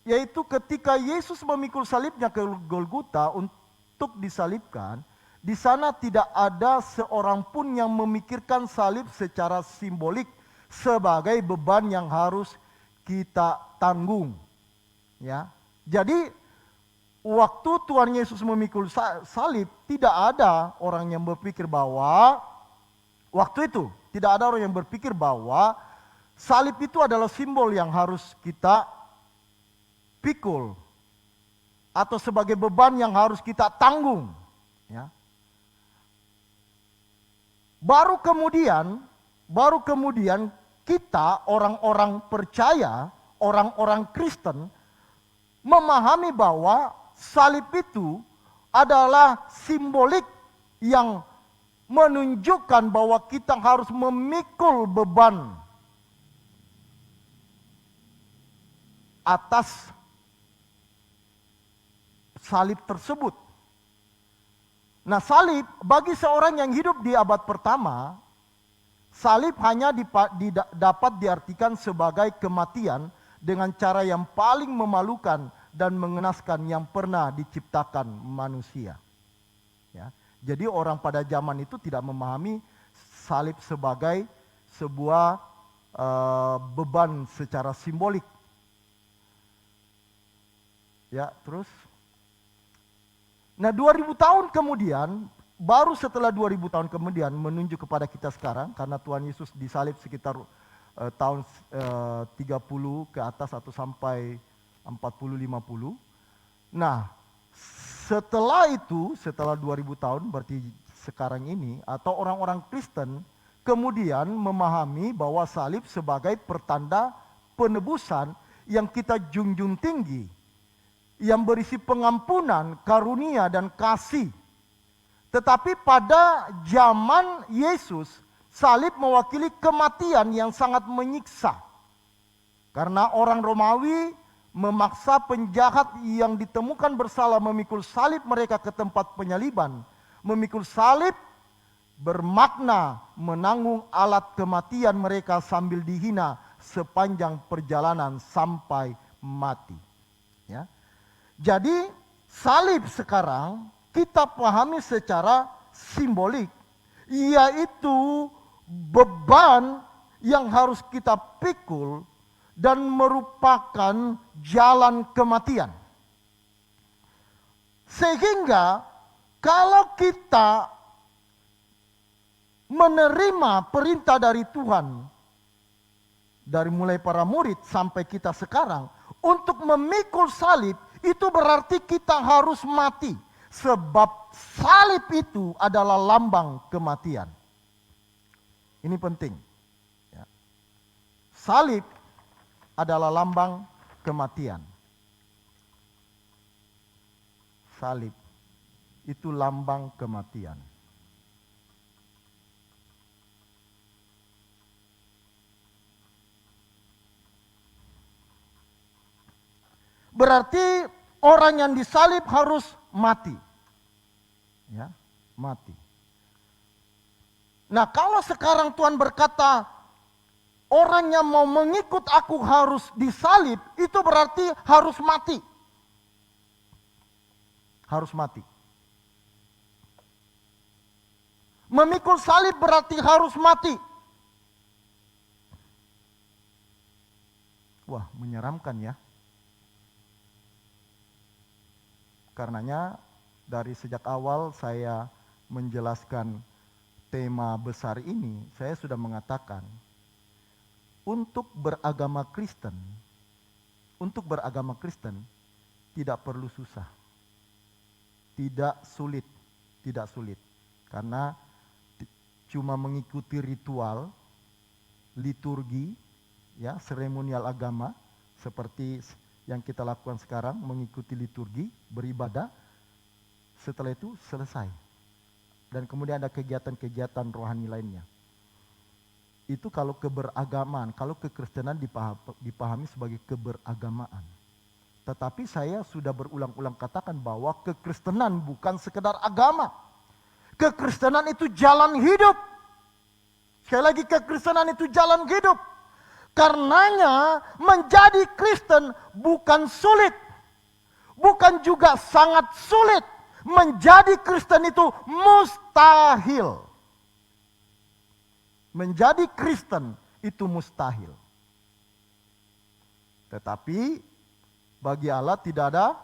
yaitu ketika Yesus memikul salibnya ke Golgota untuk disalibkan, di sana tidak ada seorang pun yang memikirkan salib secara simbolik sebagai beban yang harus kita tanggung. Ya, jadi waktu Tuhan Yesus memikul salib, tidak ada orang yang berpikir bahwa waktu itu tidak ada orang yang berpikir bahwa salib itu adalah simbol yang harus kita pikul atau sebagai beban yang harus kita tanggung. Ya. Baru kemudian kita orang-orang percaya, orang-orang Kristen memahami bahwa salib itu adalah simbolik yang menunjukkan bahwa kita harus memikul beban atas salib tersebut. Nah, salib bagi seorang yang hidup di abad pertama, salib hanya dapat diartikan sebagai kematian dengan cara yang paling memalukan dan mengenaskan yang pernah diciptakan manusia. Ya. Jadi orang pada zaman itu tidak memahami salib sebagai sebuah beban secara simbolik. Ya, terus. Nah, 2000 tahun kemudian, baru setelah 2000 tahun kemudian menunjuk kepada kita sekarang, karena Tuhan Yesus disalib sekitar tahun 30 ke atas atau sampai 40-50. Nah, setelah itu, setelah 2000 tahun berarti sekarang ini, atau orang-orang Kristen kemudian memahami bahwa salib sebagai pertanda penebusan yang kita junjung tinggi, yang berisi pengampunan, karunia, dan kasih. Tetapi pada zaman Yesus, salib mewakili kematian yang sangat menyiksa. Karena orang Romawi memaksa penjahat yang ditemukan bersalah memikul salib mereka ke tempat penyaliban. Memikul salib bermakna menanggung alat kematian mereka sambil dihina sepanjang perjalanan sampai mati. Ya. Jadi salib sekarang kita pahami secara simbolik, yaitu beban yang harus kita pikul dan merupakan jalan kematian. Sehingga kalau kita menerima perintah dari Tuhan, dari mulai para murid sampai kita sekarang, untuk memikul salib, itu berarti kita harus mati. Sebab salib itu adalah lambang kematian. Ini penting. Ya. Salib adalah lambang kematian. Salib itu lambang kematian. Berarti orang yang disalib harus mati. Ya, mati. Nah, kalau sekarang Tuhan berkata, orang yang mau mengikut aku harus disalib, itu berarti harus mati. Harus mati. Memikul salib berarti harus mati. Wah, menyeramkan ya. Karenanya dari sejak awal saya menjelaskan tema besar ini, saya sudah mengatakan untuk beragama Kristen tidak perlu susah. Tidak sulit. Karena cuma mengikuti ritual, liturgi, ya, seremonial agama seperti yang kita lakukan sekarang, mengikuti liturgi, beribadah, setelah itu selesai. Dan kemudian ada kegiatan-kegiatan rohani lainnya. Itu kalau keberagamaan, kalau kekristenan dipahami sebagai keberagamaan. Tetapi saya sudah berulang-ulang katakan bahwa kekristenan bukan sekedar agama. Kekristenan itu jalan hidup. Sekali lagi, kekristenan itu jalan hidup. Karenanya menjadi Kristen bukan sulit, bukan juga sangat sulit. Menjadi Kristen itu mustahil. Menjadi Kristen itu mustahil. Tetapi bagi Allah tidak ada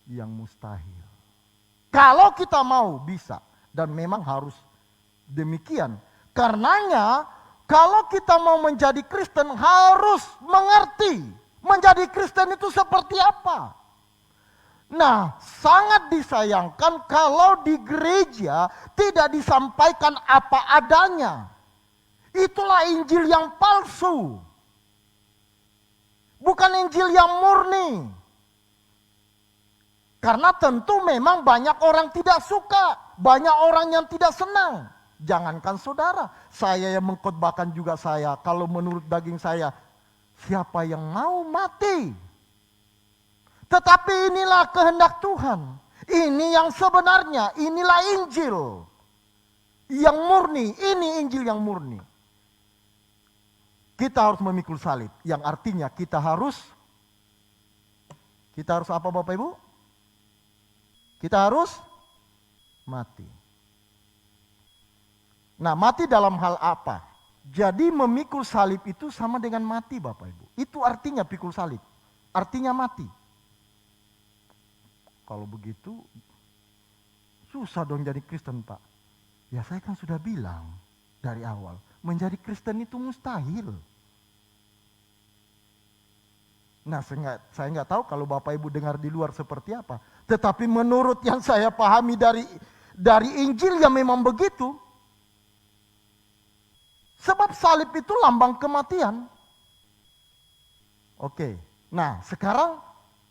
yang mustahil. Kalau kita mau, bisa. Dan memang harus demikian. Karenanya kalau kita mau menjadi Kristen harus mengerti menjadi Kristen itu seperti apa. Nah, sangat disayangkan kalau di gereja tidak disampaikan apa adanya. Itulah Injil yang palsu. Bukan Injil yang murni. Karena tentu memang banyak orang tidak suka, banyak orang yang tidak senang. Jangankan saudara, saya yang mengkhotbahkan juga saya, kalau menurut daging saya, siapa yang mau mati? Tetapi inilah kehendak Tuhan. Ini yang sebenarnya, inilah Injil yang murni, ini Injil yang murni. Kita harus memikul salib, yang artinya kita harus apa Bapak Ibu? Kita harus mati. Nah, mati dalam hal apa? Jadi memikul salib itu sama dengan mati Bapak Ibu. Itu artinya pikul salib. Artinya mati. Kalau begitu susah dong jadi Kristen Pak. Ya saya kan sudah bilang dari awal. Menjadi Kristen itu mustahil. Nah saya nggak tahu kalau Bapak Ibu dengar di luar seperti apa. Tetapi menurut yang saya pahami dari Injil ya memang begitu. Sebab salib itu lambang kematian. Oke, nah sekarang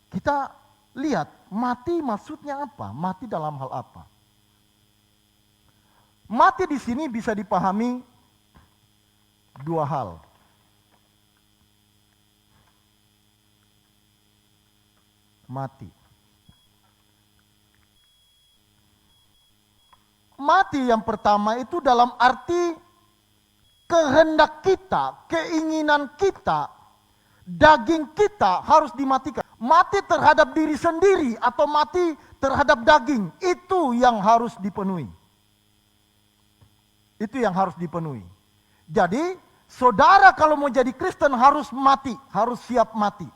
kita lihat mati maksudnya apa? Mati dalam hal apa? Mati di sini bisa dipahami dua hal. Mati. Mati yang pertama itu dalam arti kehendak kita, keinginan kita, daging kita harus dimatikan. Mati terhadap diri sendiri atau mati terhadap daging, itu yang harus dipenuhi. Itu yang harus dipenuhi. Jadi, saudara kalau mau jadi Kristen harus mati, harus siap mati.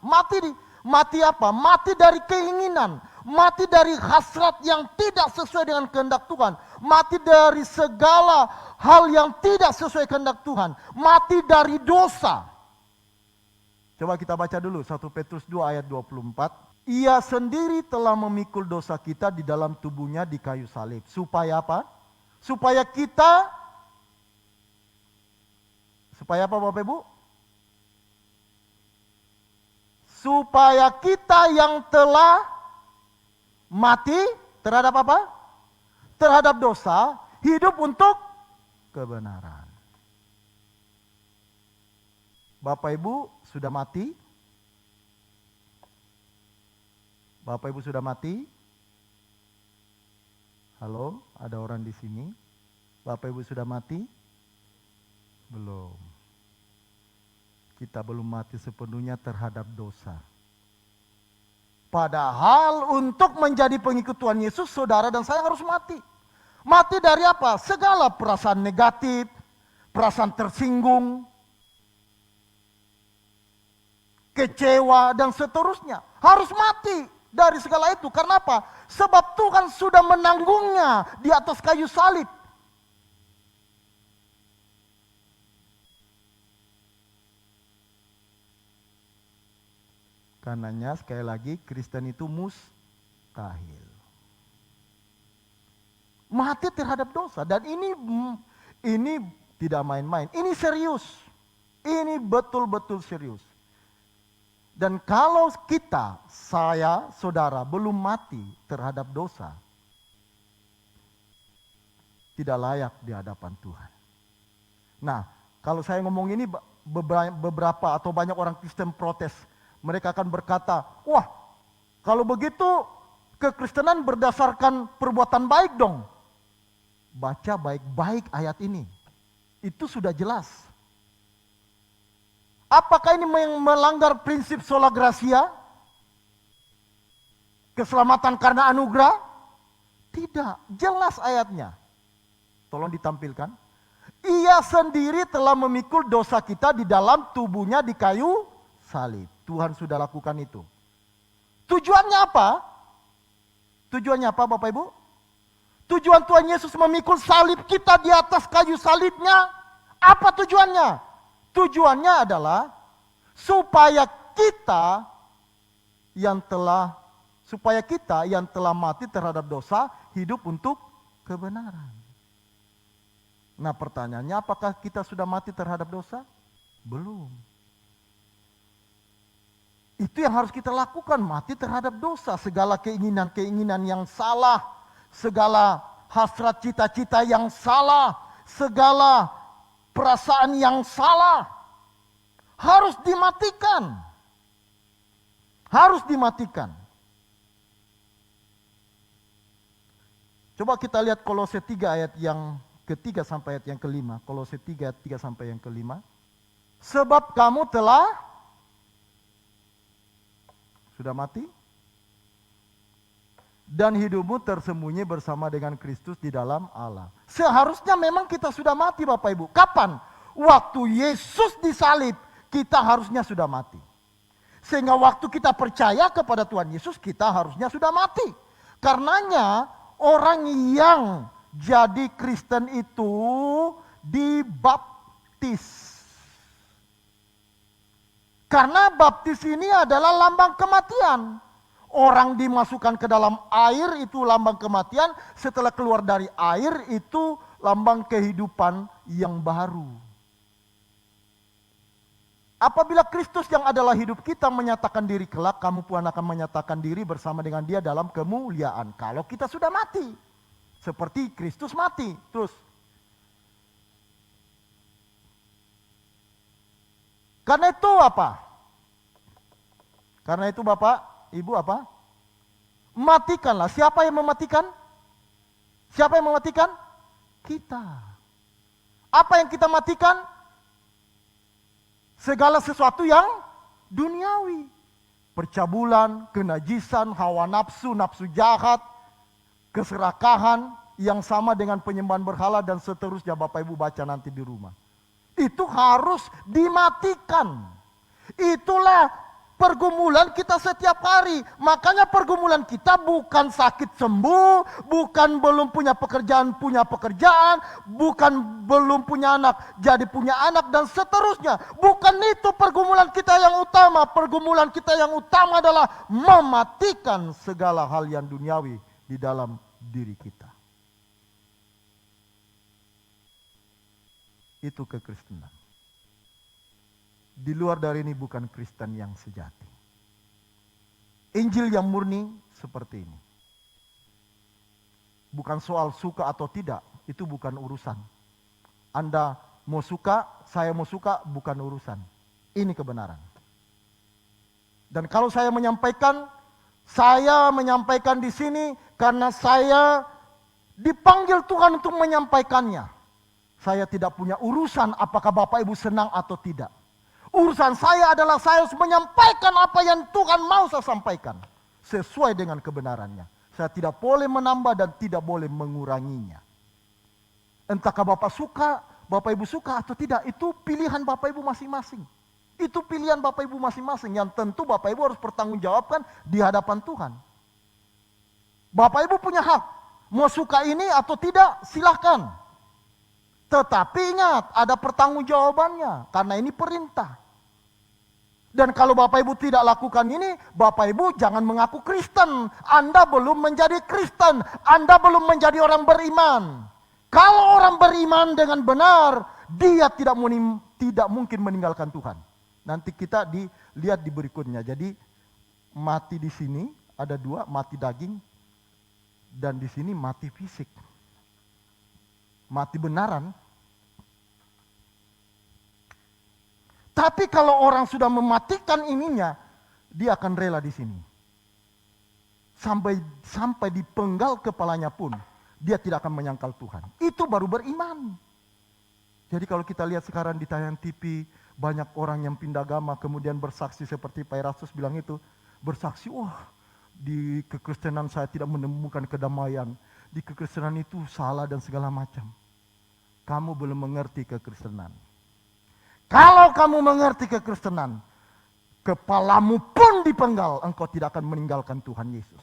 Mati apa? Mati dari keinginan, mati dari hasrat yang tidak sesuai dengan kehendak Tuhan, mati dari segala hal yang tidak sesuai kehendak Tuhan, mati dari dosa. Coba kita baca dulu 1 Petrus 2 ayat 24. Ia sendiri telah memikul dosa kita di dalam tubuhnya di kayu salib. Supaya apa? Supaya apa Bapak Ibu? Supaya kita yang telah mati terhadap apa? Terhadap dosa, hidup untuk kebenaran. Bapak Ibu sudah mati? Bapak Ibu sudah mati? Halo, ada orang di sini? Bapak Ibu sudah mati? Belum. Kita belum mati sepenuhnya terhadap dosa. Padahal untuk menjadi pengikut Tuhan Yesus, saudara dan saya harus mati. Mati dari apa? Segala perasaan negatif, perasaan tersinggung, kecewa dan seterusnya. Harus mati dari segala itu. Karena apa? Sebab Tuhan sudah menanggungnya di atas kayu salib. Karenanya sekali lagi Kristen itu mustahil. Mati terhadap dosa. Dan ini tidak main-main. Ini serius. Ini betul-betul serius. Dan kalau kita, saya, saudara belum mati terhadap dosa, tidak layak di hadapan Tuhan. Nah, kalau saya ngomong ini beberapa atau banyak orang Kristen protes. Mereka akan berkata, wah kalau begitu kekristenan berdasarkan perbuatan baik dong. Baca baik-baik ayat ini. Itu sudah jelas. Apakah ini melanggar prinsip sola gratia? Keselamatan karena anugerah? Tidak, jelas ayatnya. Tolong ditampilkan. Ia sendiri telah memikul dosa kita di dalam tubuhnya di kayu salib. Tuhan sudah lakukan itu. Tujuannya apa? Tujuannya apa Bapak Ibu? Tujuan Tuhan Yesus memikul salib kita di atas kayu salibnya. Apa tujuannya? Tujuannya adalah supaya kita yang telah mati terhadap dosa hidup untuk kebenaran. Nah pertanyaannya, apakah kita sudah mati terhadap dosa? Belum. Itu yang harus kita lakukan, mati terhadap dosa. Segala keinginan-keinginan yang salah, segala hasrat cita-cita yang salah, segala perasaan yang salah harus dimatikan. Harus dimatikan. Coba kita lihat Kolose 3 ayat yang ketiga sampai ayat yang kelima. Kolose 3 ayat 3 sampai yang kelima. Sebab kamu telah sudah mati dan hidupmu tersembunyi bersama dengan Kristus di dalam Allah. Seharusnya memang kita sudah mati Bapak Ibu. Kapan? Waktu Yesus disalib, kita harusnya sudah mati. Sehingga waktu kita percaya kepada Tuhan Yesus, kita harusnya sudah mati. Karenanya orang yang jadi Kristen itu dibaptis. Karena baptis ini adalah lambang kematian. Orang dimasukkan ke dalam air itu lambang kematian. Setelah keluar dari air itu lambang kehidupan yang baru. Apabila Kristus yang adalah hidup kita menyatakan diri kelak, kamu pun akan menyatakan diri bersama dengan Dia dalam kemuliaan. Kalau kita sudah mati. Seperti Kristus mati. Terus. Karena itu apa? Karena itu Bapak, Ibu apa? Matikanlah. Siapa yang mematikan? Siapa yang mematikan? Kita. Apa yang kita matikan? Segala sesuatu yang duniawi. Percabulan, kenajisan, hawa nafsu, nafsu jahat, keserakahan yang sama dengan penyembahan berhala dan seterusnya. Bapak Ibu baca nanti di rumah. Itu harus dimatikan. Itulah pergumulan kita setiap hari. Makanya pergumulan kita bukan sakit sembuh, bukan belum punya pekerjaan, bukan belum punya anak, jadi punya anak dan seterusnya. Bukan itu pergumulan kita yang utama. Pergumulan kita yang utama adalah mematikan segala hal yang duniawi di dalam diri kita. Itu kekristenan. Di luar dari ini bukan Kristen yang sejati. Injil yang murni seperti ini. Bukan soal suka atau tidak, itu bukan urusan. Anda mau suka, saya mau suka, bukan urusan. Ini kebenaran. Dan kalau saya menyampaikan di sini karena saya dipanggil Tuhan untuk menyampaikannya. Saya tidak punya urusan apakah Bapak Ibu senang atau tidak. Urusan saya adalah saya harus menyampaikan apa yang Tuhan mau saya sampaikan. Sesuai dengan kebenarannya. Saya tidak boleh menambah dan tidak boleh menguranginya. Entahkah Bapak suka, Bapak Ibu suka atau tidak, itu pilihan Bapak Ibu masing-masing. Itu pilihan Bapak Ibu masing-masing yang tentu Bapak Ibu harus pertanggungjawabkan di hadapan Tuhan. Bapak Ibu punya hak. Mau suka ini atau tidak, silahkan. Tetapi ingat, ada pertanggungjawabannya, karena ini perintah. Dan kalau Bapak Ibu tidak lakukan ini, Bapak Ibu jangan mengaku Kristen. Anda belum menjadi Kristen, Anda belum menjadi orang beriman. Kalau orang beriman dengan benar, dia tidak mungkin meninggalkan Tuhan. Nanti kita lihat di berikutnya. Jadi mati di sini ada dua, mati daging, dan di sini mati fisik. Mati benaran. Tapi kalau orang sudah mematikan ininya, dia akan rela di sini. Sampai dipenggal kepalanya pun, dia tidak akan menyangkal Tuhan. Itu baru beriman. Jadi kalau kita lihat sekarang di tayangan TV, banyak orang yang pindah agama kemudian bersaksi seperti Pak Erastus bilang itu, bersaksi, wah di kekristenan saya tidak menemukan kedamaian. Di kekristenan itu salah dan segala macam. Kamu belum mengerti kekristenan. Kalau kamu mengerti kekristenan, kepalamu pun dipenggal, engkau tidak akan meninggalkan Tuhan Yesus.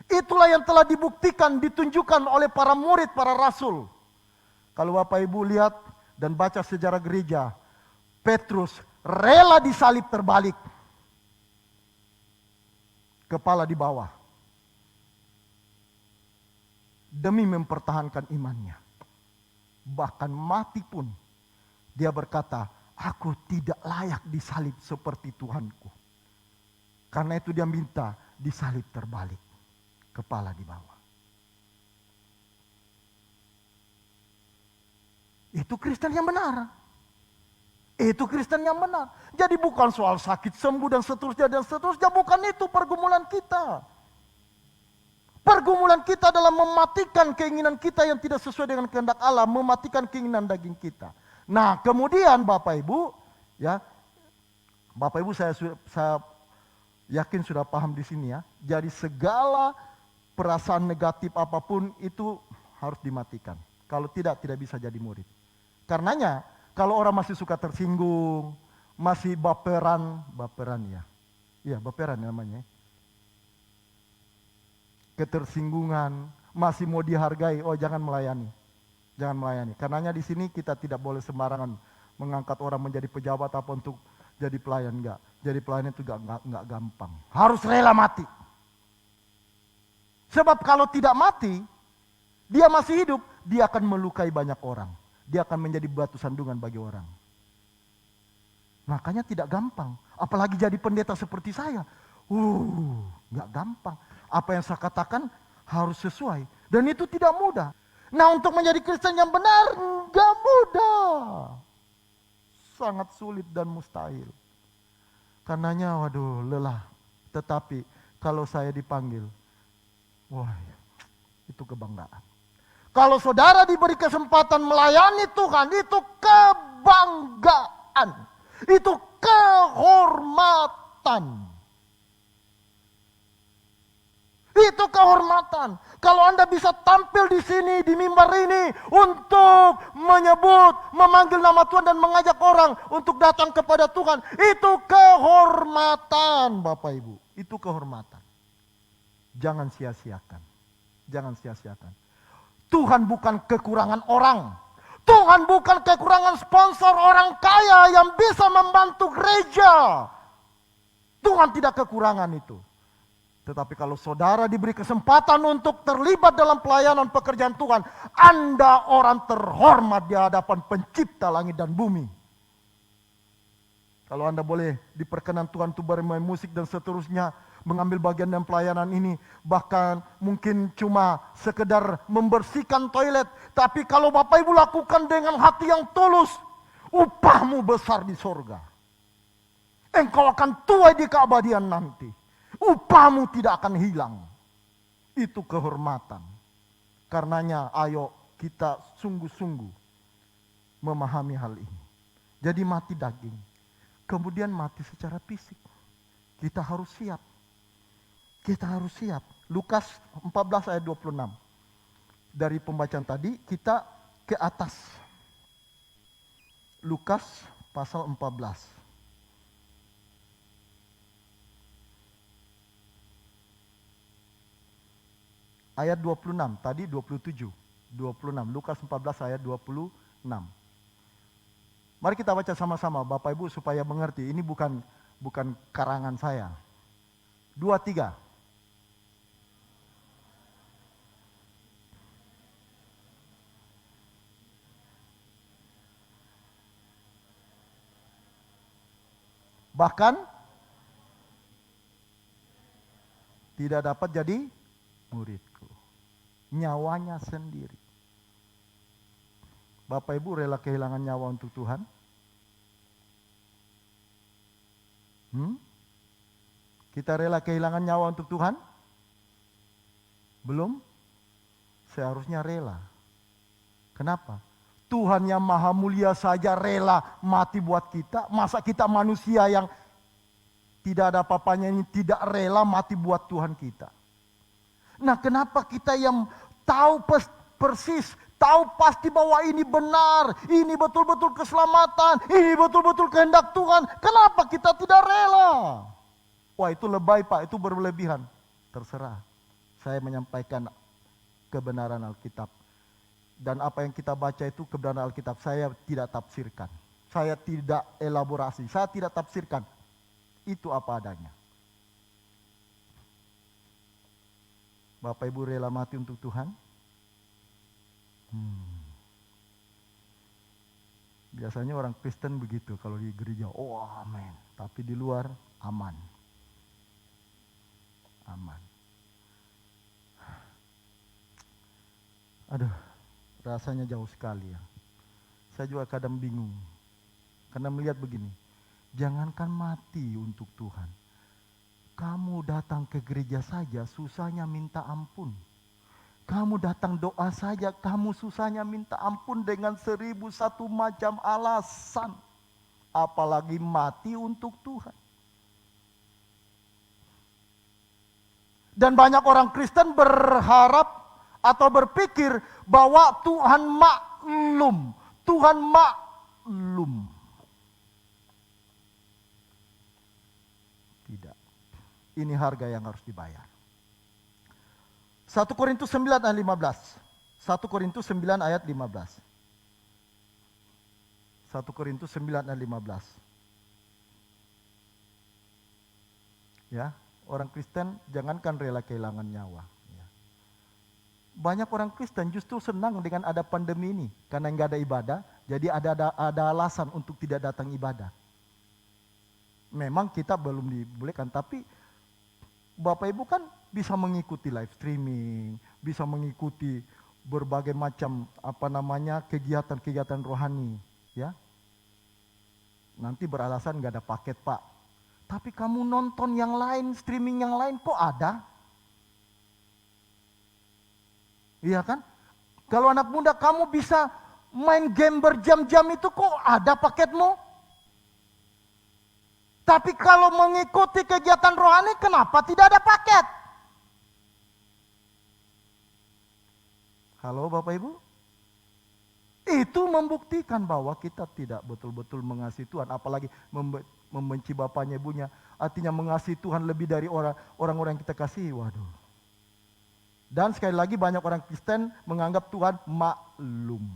Itulah yang telah dibuktikan, ditunjukkan oleh para murid, para rasul. Kalau Bapak Ibu lihat dan baca sejarah gereja, Petrus rela disalib terbalik. Kepala di bawah. Demi mempertahankan imannya. Bahkan mati pun dia berkata, Aku tidak layak disalib seperti Tuhanku. Karena itu dia minta disalib terbalik, kepala di bawah. Itu Kristen yang benar. Itu Kristen yang benar. Jadi bukan soal sakit sembuh dan seterusnya, bukan itu pergumulan kita. Pergumulan kita adalah mematikan keinginan kita yang tidak sesuai dengan kehendak Allah, mematikan keinginan daging kita. Nah, kemudian Bapak Ibu, ya, Bapak Ibu saya yakin sudah paham di sini ya. Jadi segala perasaan negatif apapun itu harus dimatikan. Kalau tidak bisa jadi murid. Karenanya, kalau orang masih suka tersinggung, masih baperan ya. Iya, baperan namanya. Ketersinggungan, masih mau dihargai, oh jangan melayani. Jangan melayani. Karenanya di sini kita tidak boleh sembarangan mengangkat orang menjadi pejabat apa untuk jadi pelayan, enggak. Jadi pelayan itu enggak gampang. Harus rela mati. Sebab kalau tidak mati, dia masih hidup, dia akan melukai banyak orang. Dia akan menjadi batu sandungan bagi orang. Makanya tidak gampang. Apalagi jadi pendeta seperti saya. Enggak gampang. Apa yang saya katakan harus sesuai. Dan itu tidak mudah. Nah, untuk menjadi Kristen yang benar enggak mudah. Sangat sulit dan mustahil. Karenanya waduh lelah. Tetapi kalau saya dipanggil, wah itu kebanggaan. Kalau saudara diberi kesempatan melayani Tuhan, itu kebanggaan. Itu kehormatan. Itu kehormatan. Kalau Anda bisa tampil di sini, di mimbar ini, untuk menyebut, memanggil nama Tuhan dan mengajak orang untuk datang kepada Tuhan, itu kehormatan Bapak Ibu. Itu kehormatan. Jangan sia-siakan. Jangan sia-siakan. Tuhan bukan kekurangan orang. Tuhan bukan kekurangan sponsor orang kaya yang bisa membantu gereja. Tuhan tidak kekurangan itu. Tetapi kalau saudara diberi kesempatan untuk terlibat dalam pelayanan pekerjaan Tuhan, Anda orang terhormat di hadapan pencipta langit dan bumi. Kalau Anda boleh diperkenan Tuhan untuk bermain musik dan seterusnya, mengambil bagian dalam pelayanan ini, bahkan mungkin cuma sekedar membersihkan toilet, tapi kalau Bapak Ibu lakukan dengan hati yang tulus, upahmu besar di sorga. Engkau akan tuai di keabadian nanti. Upahmu tidak akan hilang. Itu kehormatan. Karenanya ayo kita sungguh-sungguh memahami hal ini. Jadi mati daging. Kemudian mati secara fisik. Kita harus siap. Kita harus siap. Lukas 14 ayat 26. Dari pembacaan tadi kita ke atas. Lukas pasal 14. Ayat 26, tadi 27, 26, Lukas 14 ayat 26. Mari kita baca sama-sama Bapak Ibu supaya mengerti, ini bukan karangan saya. 2, 3. Bahkan tidak dapat jadi muridku. Nyawanya sendiri. Bapak Ibu rela kehilangan nyawa untuk Tuhan? Kita rela kehilangan nyawa untuk Tuhan? Belum? Seharusnya rela. Kenapa? Tuhan yang maha mulia saja rela mati buat kita. Masa kita manusia yang tidak ada apa-apanya ini tidak rela mati buat Tuhan kita? Nah, kenapa kita yang tahu persis, tahu pasti bahwa ini benar, ini betul-betul keselamatan, ini betul-betul kehendak Tuhan, kenapa kita tidak rela? Wah, itu lebay Pak, itu berlebihan. Terserah, saya menyampaikan kebenaran Alkitab. Dan apa yang kita baca itu kebenaran Alkitab, saya tidak tafsirkan. Saya tidak elaborasi, saya tidak tafsirkan. Itu apa adanya. Bapak Ibu rela mati untuk Tuhan? Biasanya orang Kristen begitu, kalau di gereja, oh amin. Tapi di luar aman. Aman. Aduh, rasanya jauh sekali ya. Saya juga kadang bingung. Karena melihat begini, jangankan mati untuk Tuhan. Kamu datang ke gereja saja susahnya minta ampun. Kamu datang doa saja, kamu susahnya minta ampun dengan 1001 macam alasan. Apalagi mati untuk Tuhan. Dan banyak orang Kristen berharap atau berpikir bahwa Tuhan maklum. Tuhan maklum. Tidak. Ini harga yang harus dibayar. 1 Korintus 9 ayat 15. 1 Korintus 9 ayat 15. 1 Korintus 9 ayat 15. Ya, orang Kristen jangankan rela kehilangan nyawa. Ya. Banyak orang Kristen justru senang dengan ada pandemi ini. Karena nggak ada ibadah, jadi ada alasan untuk tidak datang ibadah. Memang kita belum dibolehkan, tapi Bapak Ibu kan bisa mengikuti live streaming, bisa mengikuti berbagai macam kegiatan-kegiatan rohani, ya. Nanti beralasan nggak ada paket Pak, tapi kamu nonton yang lain, streaming yang lain kok ada? Iya kan? Kalau anak muda kamu bisa main game berjam-jam itu kok ada paketmu? Tapi kalau mengikuti kegiatan rohani kenapa tidak ada paket? Halo Bapak Ibu? Itu membuktikan bahwa kita tidak betul-betul mengasihi Tuhan. Apalagi membenci bapaknya ibunya. Artinya mengasihi Tuhan lebih dari orang-orang yang kita kasihi. Waduh. Dan sekali lagi banyak orang Kristen menganggap Tuhan maklum.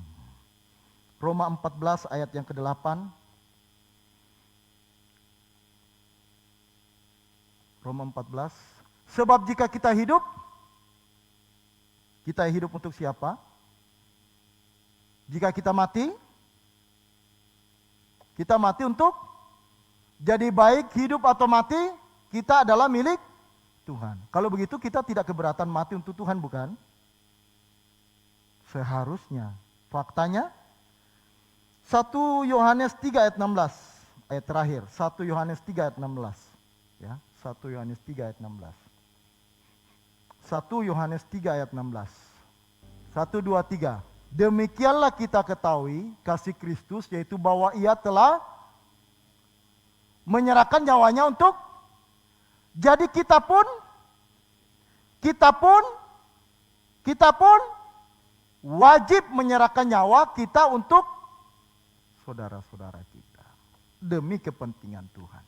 Roma 14 ayat yang ke-8. Roma 14. Sebab jika kita hidup untuk siapa? Jika kita mati untuk jadi baik hidup atau mati, kita adalah milik Tuhan. Kalau begitu kita tidak keberatan mati untuk Tuhan, bukan? Seharusnya. Faktanya 1 Yohanes 3 ayat 16, ayat terakhir. 1 Yohanes 3 ayat 16. Ya, 1 Yohanes 3 ayat 16. 1 Yohanes 3 ayat 16. 1, 2, 3. Demikianlah kita ketahui kasih Kristus, yaitu bahwa ia telah menyerahkan nyawanya untuk, jadi kita pun wajib menyerahkan nyawa kita untuk saudara-saudara kita. Demi kepentingan Tuhan.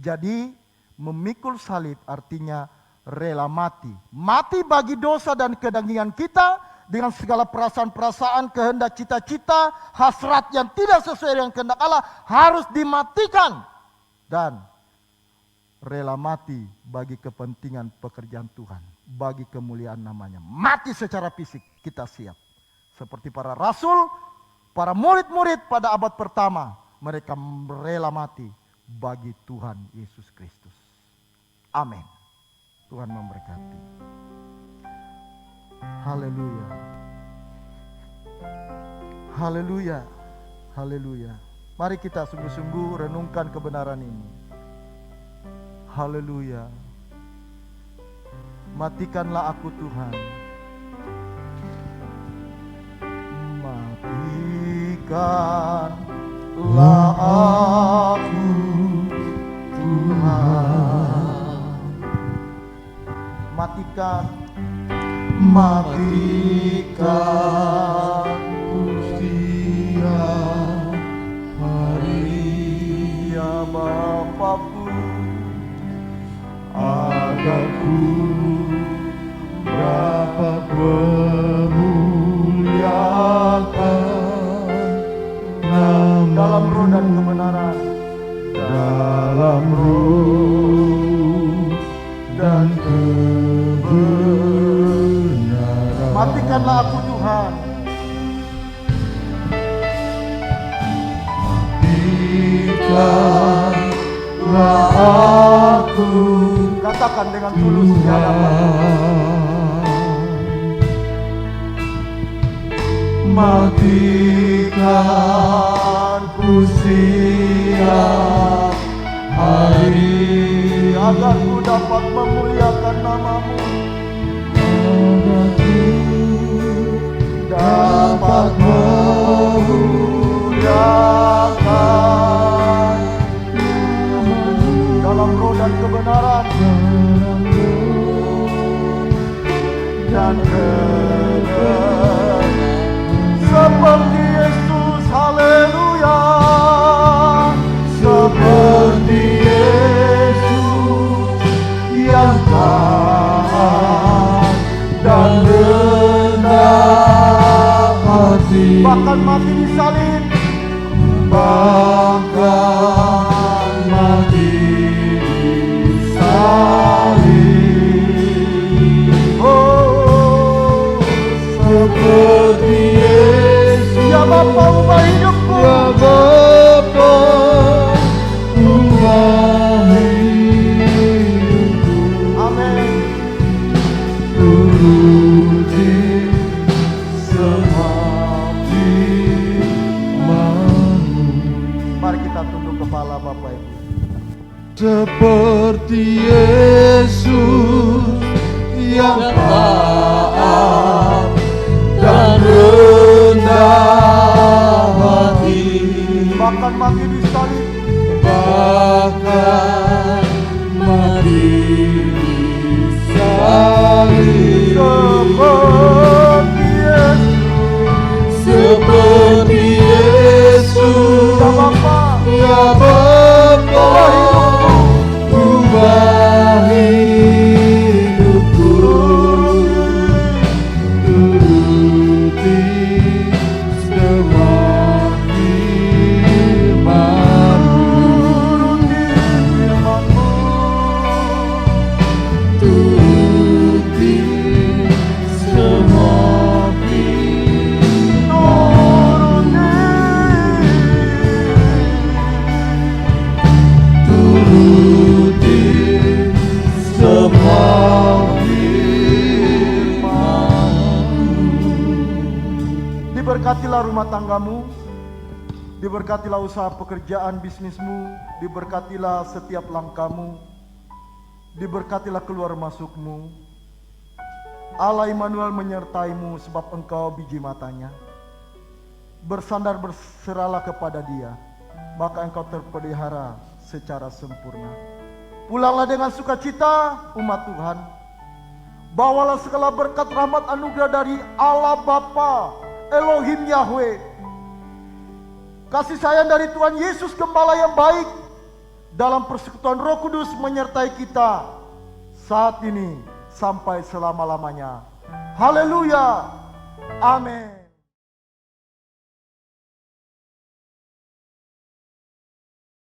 Jadi memikul salib artinya rela mati. Mati bagi dosa dan kedagingan kita dengan segala perasaan-perasaan, kehendak cita-cita, hasrat yang tidak sesuai dengan kehendak Allah harus dimatikan. Dan rela mati bagi kepentingan pekerjaan Tuhan, bagi kemuliaan namanya. Mati secara fisik kita siap. Seperti para rasul, para murid-murid pada abad pertama, mereka rela mati bagi Tuhan Yesus Kristus. Amin. Tuhan memberkati. Haleluya. Haleluya. Haleluya. Mari kita sungguh-sungguh renungkan kebenaran ini. Haleluya. Matikanlah aku Tuhan. Matikanlah aku Tuhan. Matikan setiap hari ya Bapakku, agar ku dapat memuliakan nama dalam roh dan kebenaran, dalam roh dan kebenaran. Matikanlah aku Tuhan. katakan dengan tulus di hadapan. Matikan ku siap hari agar ku dapat memuliakan namamu, agar ku dapat memuliakan dalam roh dan kebenaran dan kebenaran seperti Yesus, haleluya, seperti Yesus yang taat dan rendah hati, bahkan mati disalib, bahkan mati disalib. Oh, seperti Yesus, ya Bapa, ubah hidupku, ya Bapa, ubah hidupku. Amin. Turuti semua firman-Mu. Mari kita tunduk kepala Bapak Ibu. Seperti Yesus yang taat dan rendah hati, bahkan mati disalib, bahkan mati disalib. Seperti Yesus, ya Bapa, ya Bapa, ubah hidupku, turuti semua firman-Mu, turuti semua diberkatilah rumah tanggamu, diberkatilah usaha pekerjaan bisnismu, diberkatilah setiap langkahmu, diberkatilah keluar masukmu. Allah Immanuel menyertaimu sebab engkau biji matanya. Bersandar berserahlah kepada Dia, maka engkau terpelihara secara sempurna. Pulanglah dengan sukacita umat Tuhan. Bawalah segala berkat rahmat anugerah dari Allah Bapa, Elohim Yahweh, kasih sayang dari Tuhan Yesus Gembala yang baik, dalam persekutuan Roh Kudus menyertai kita saat ini sampai selama-lamanya. Haleluya. Amin.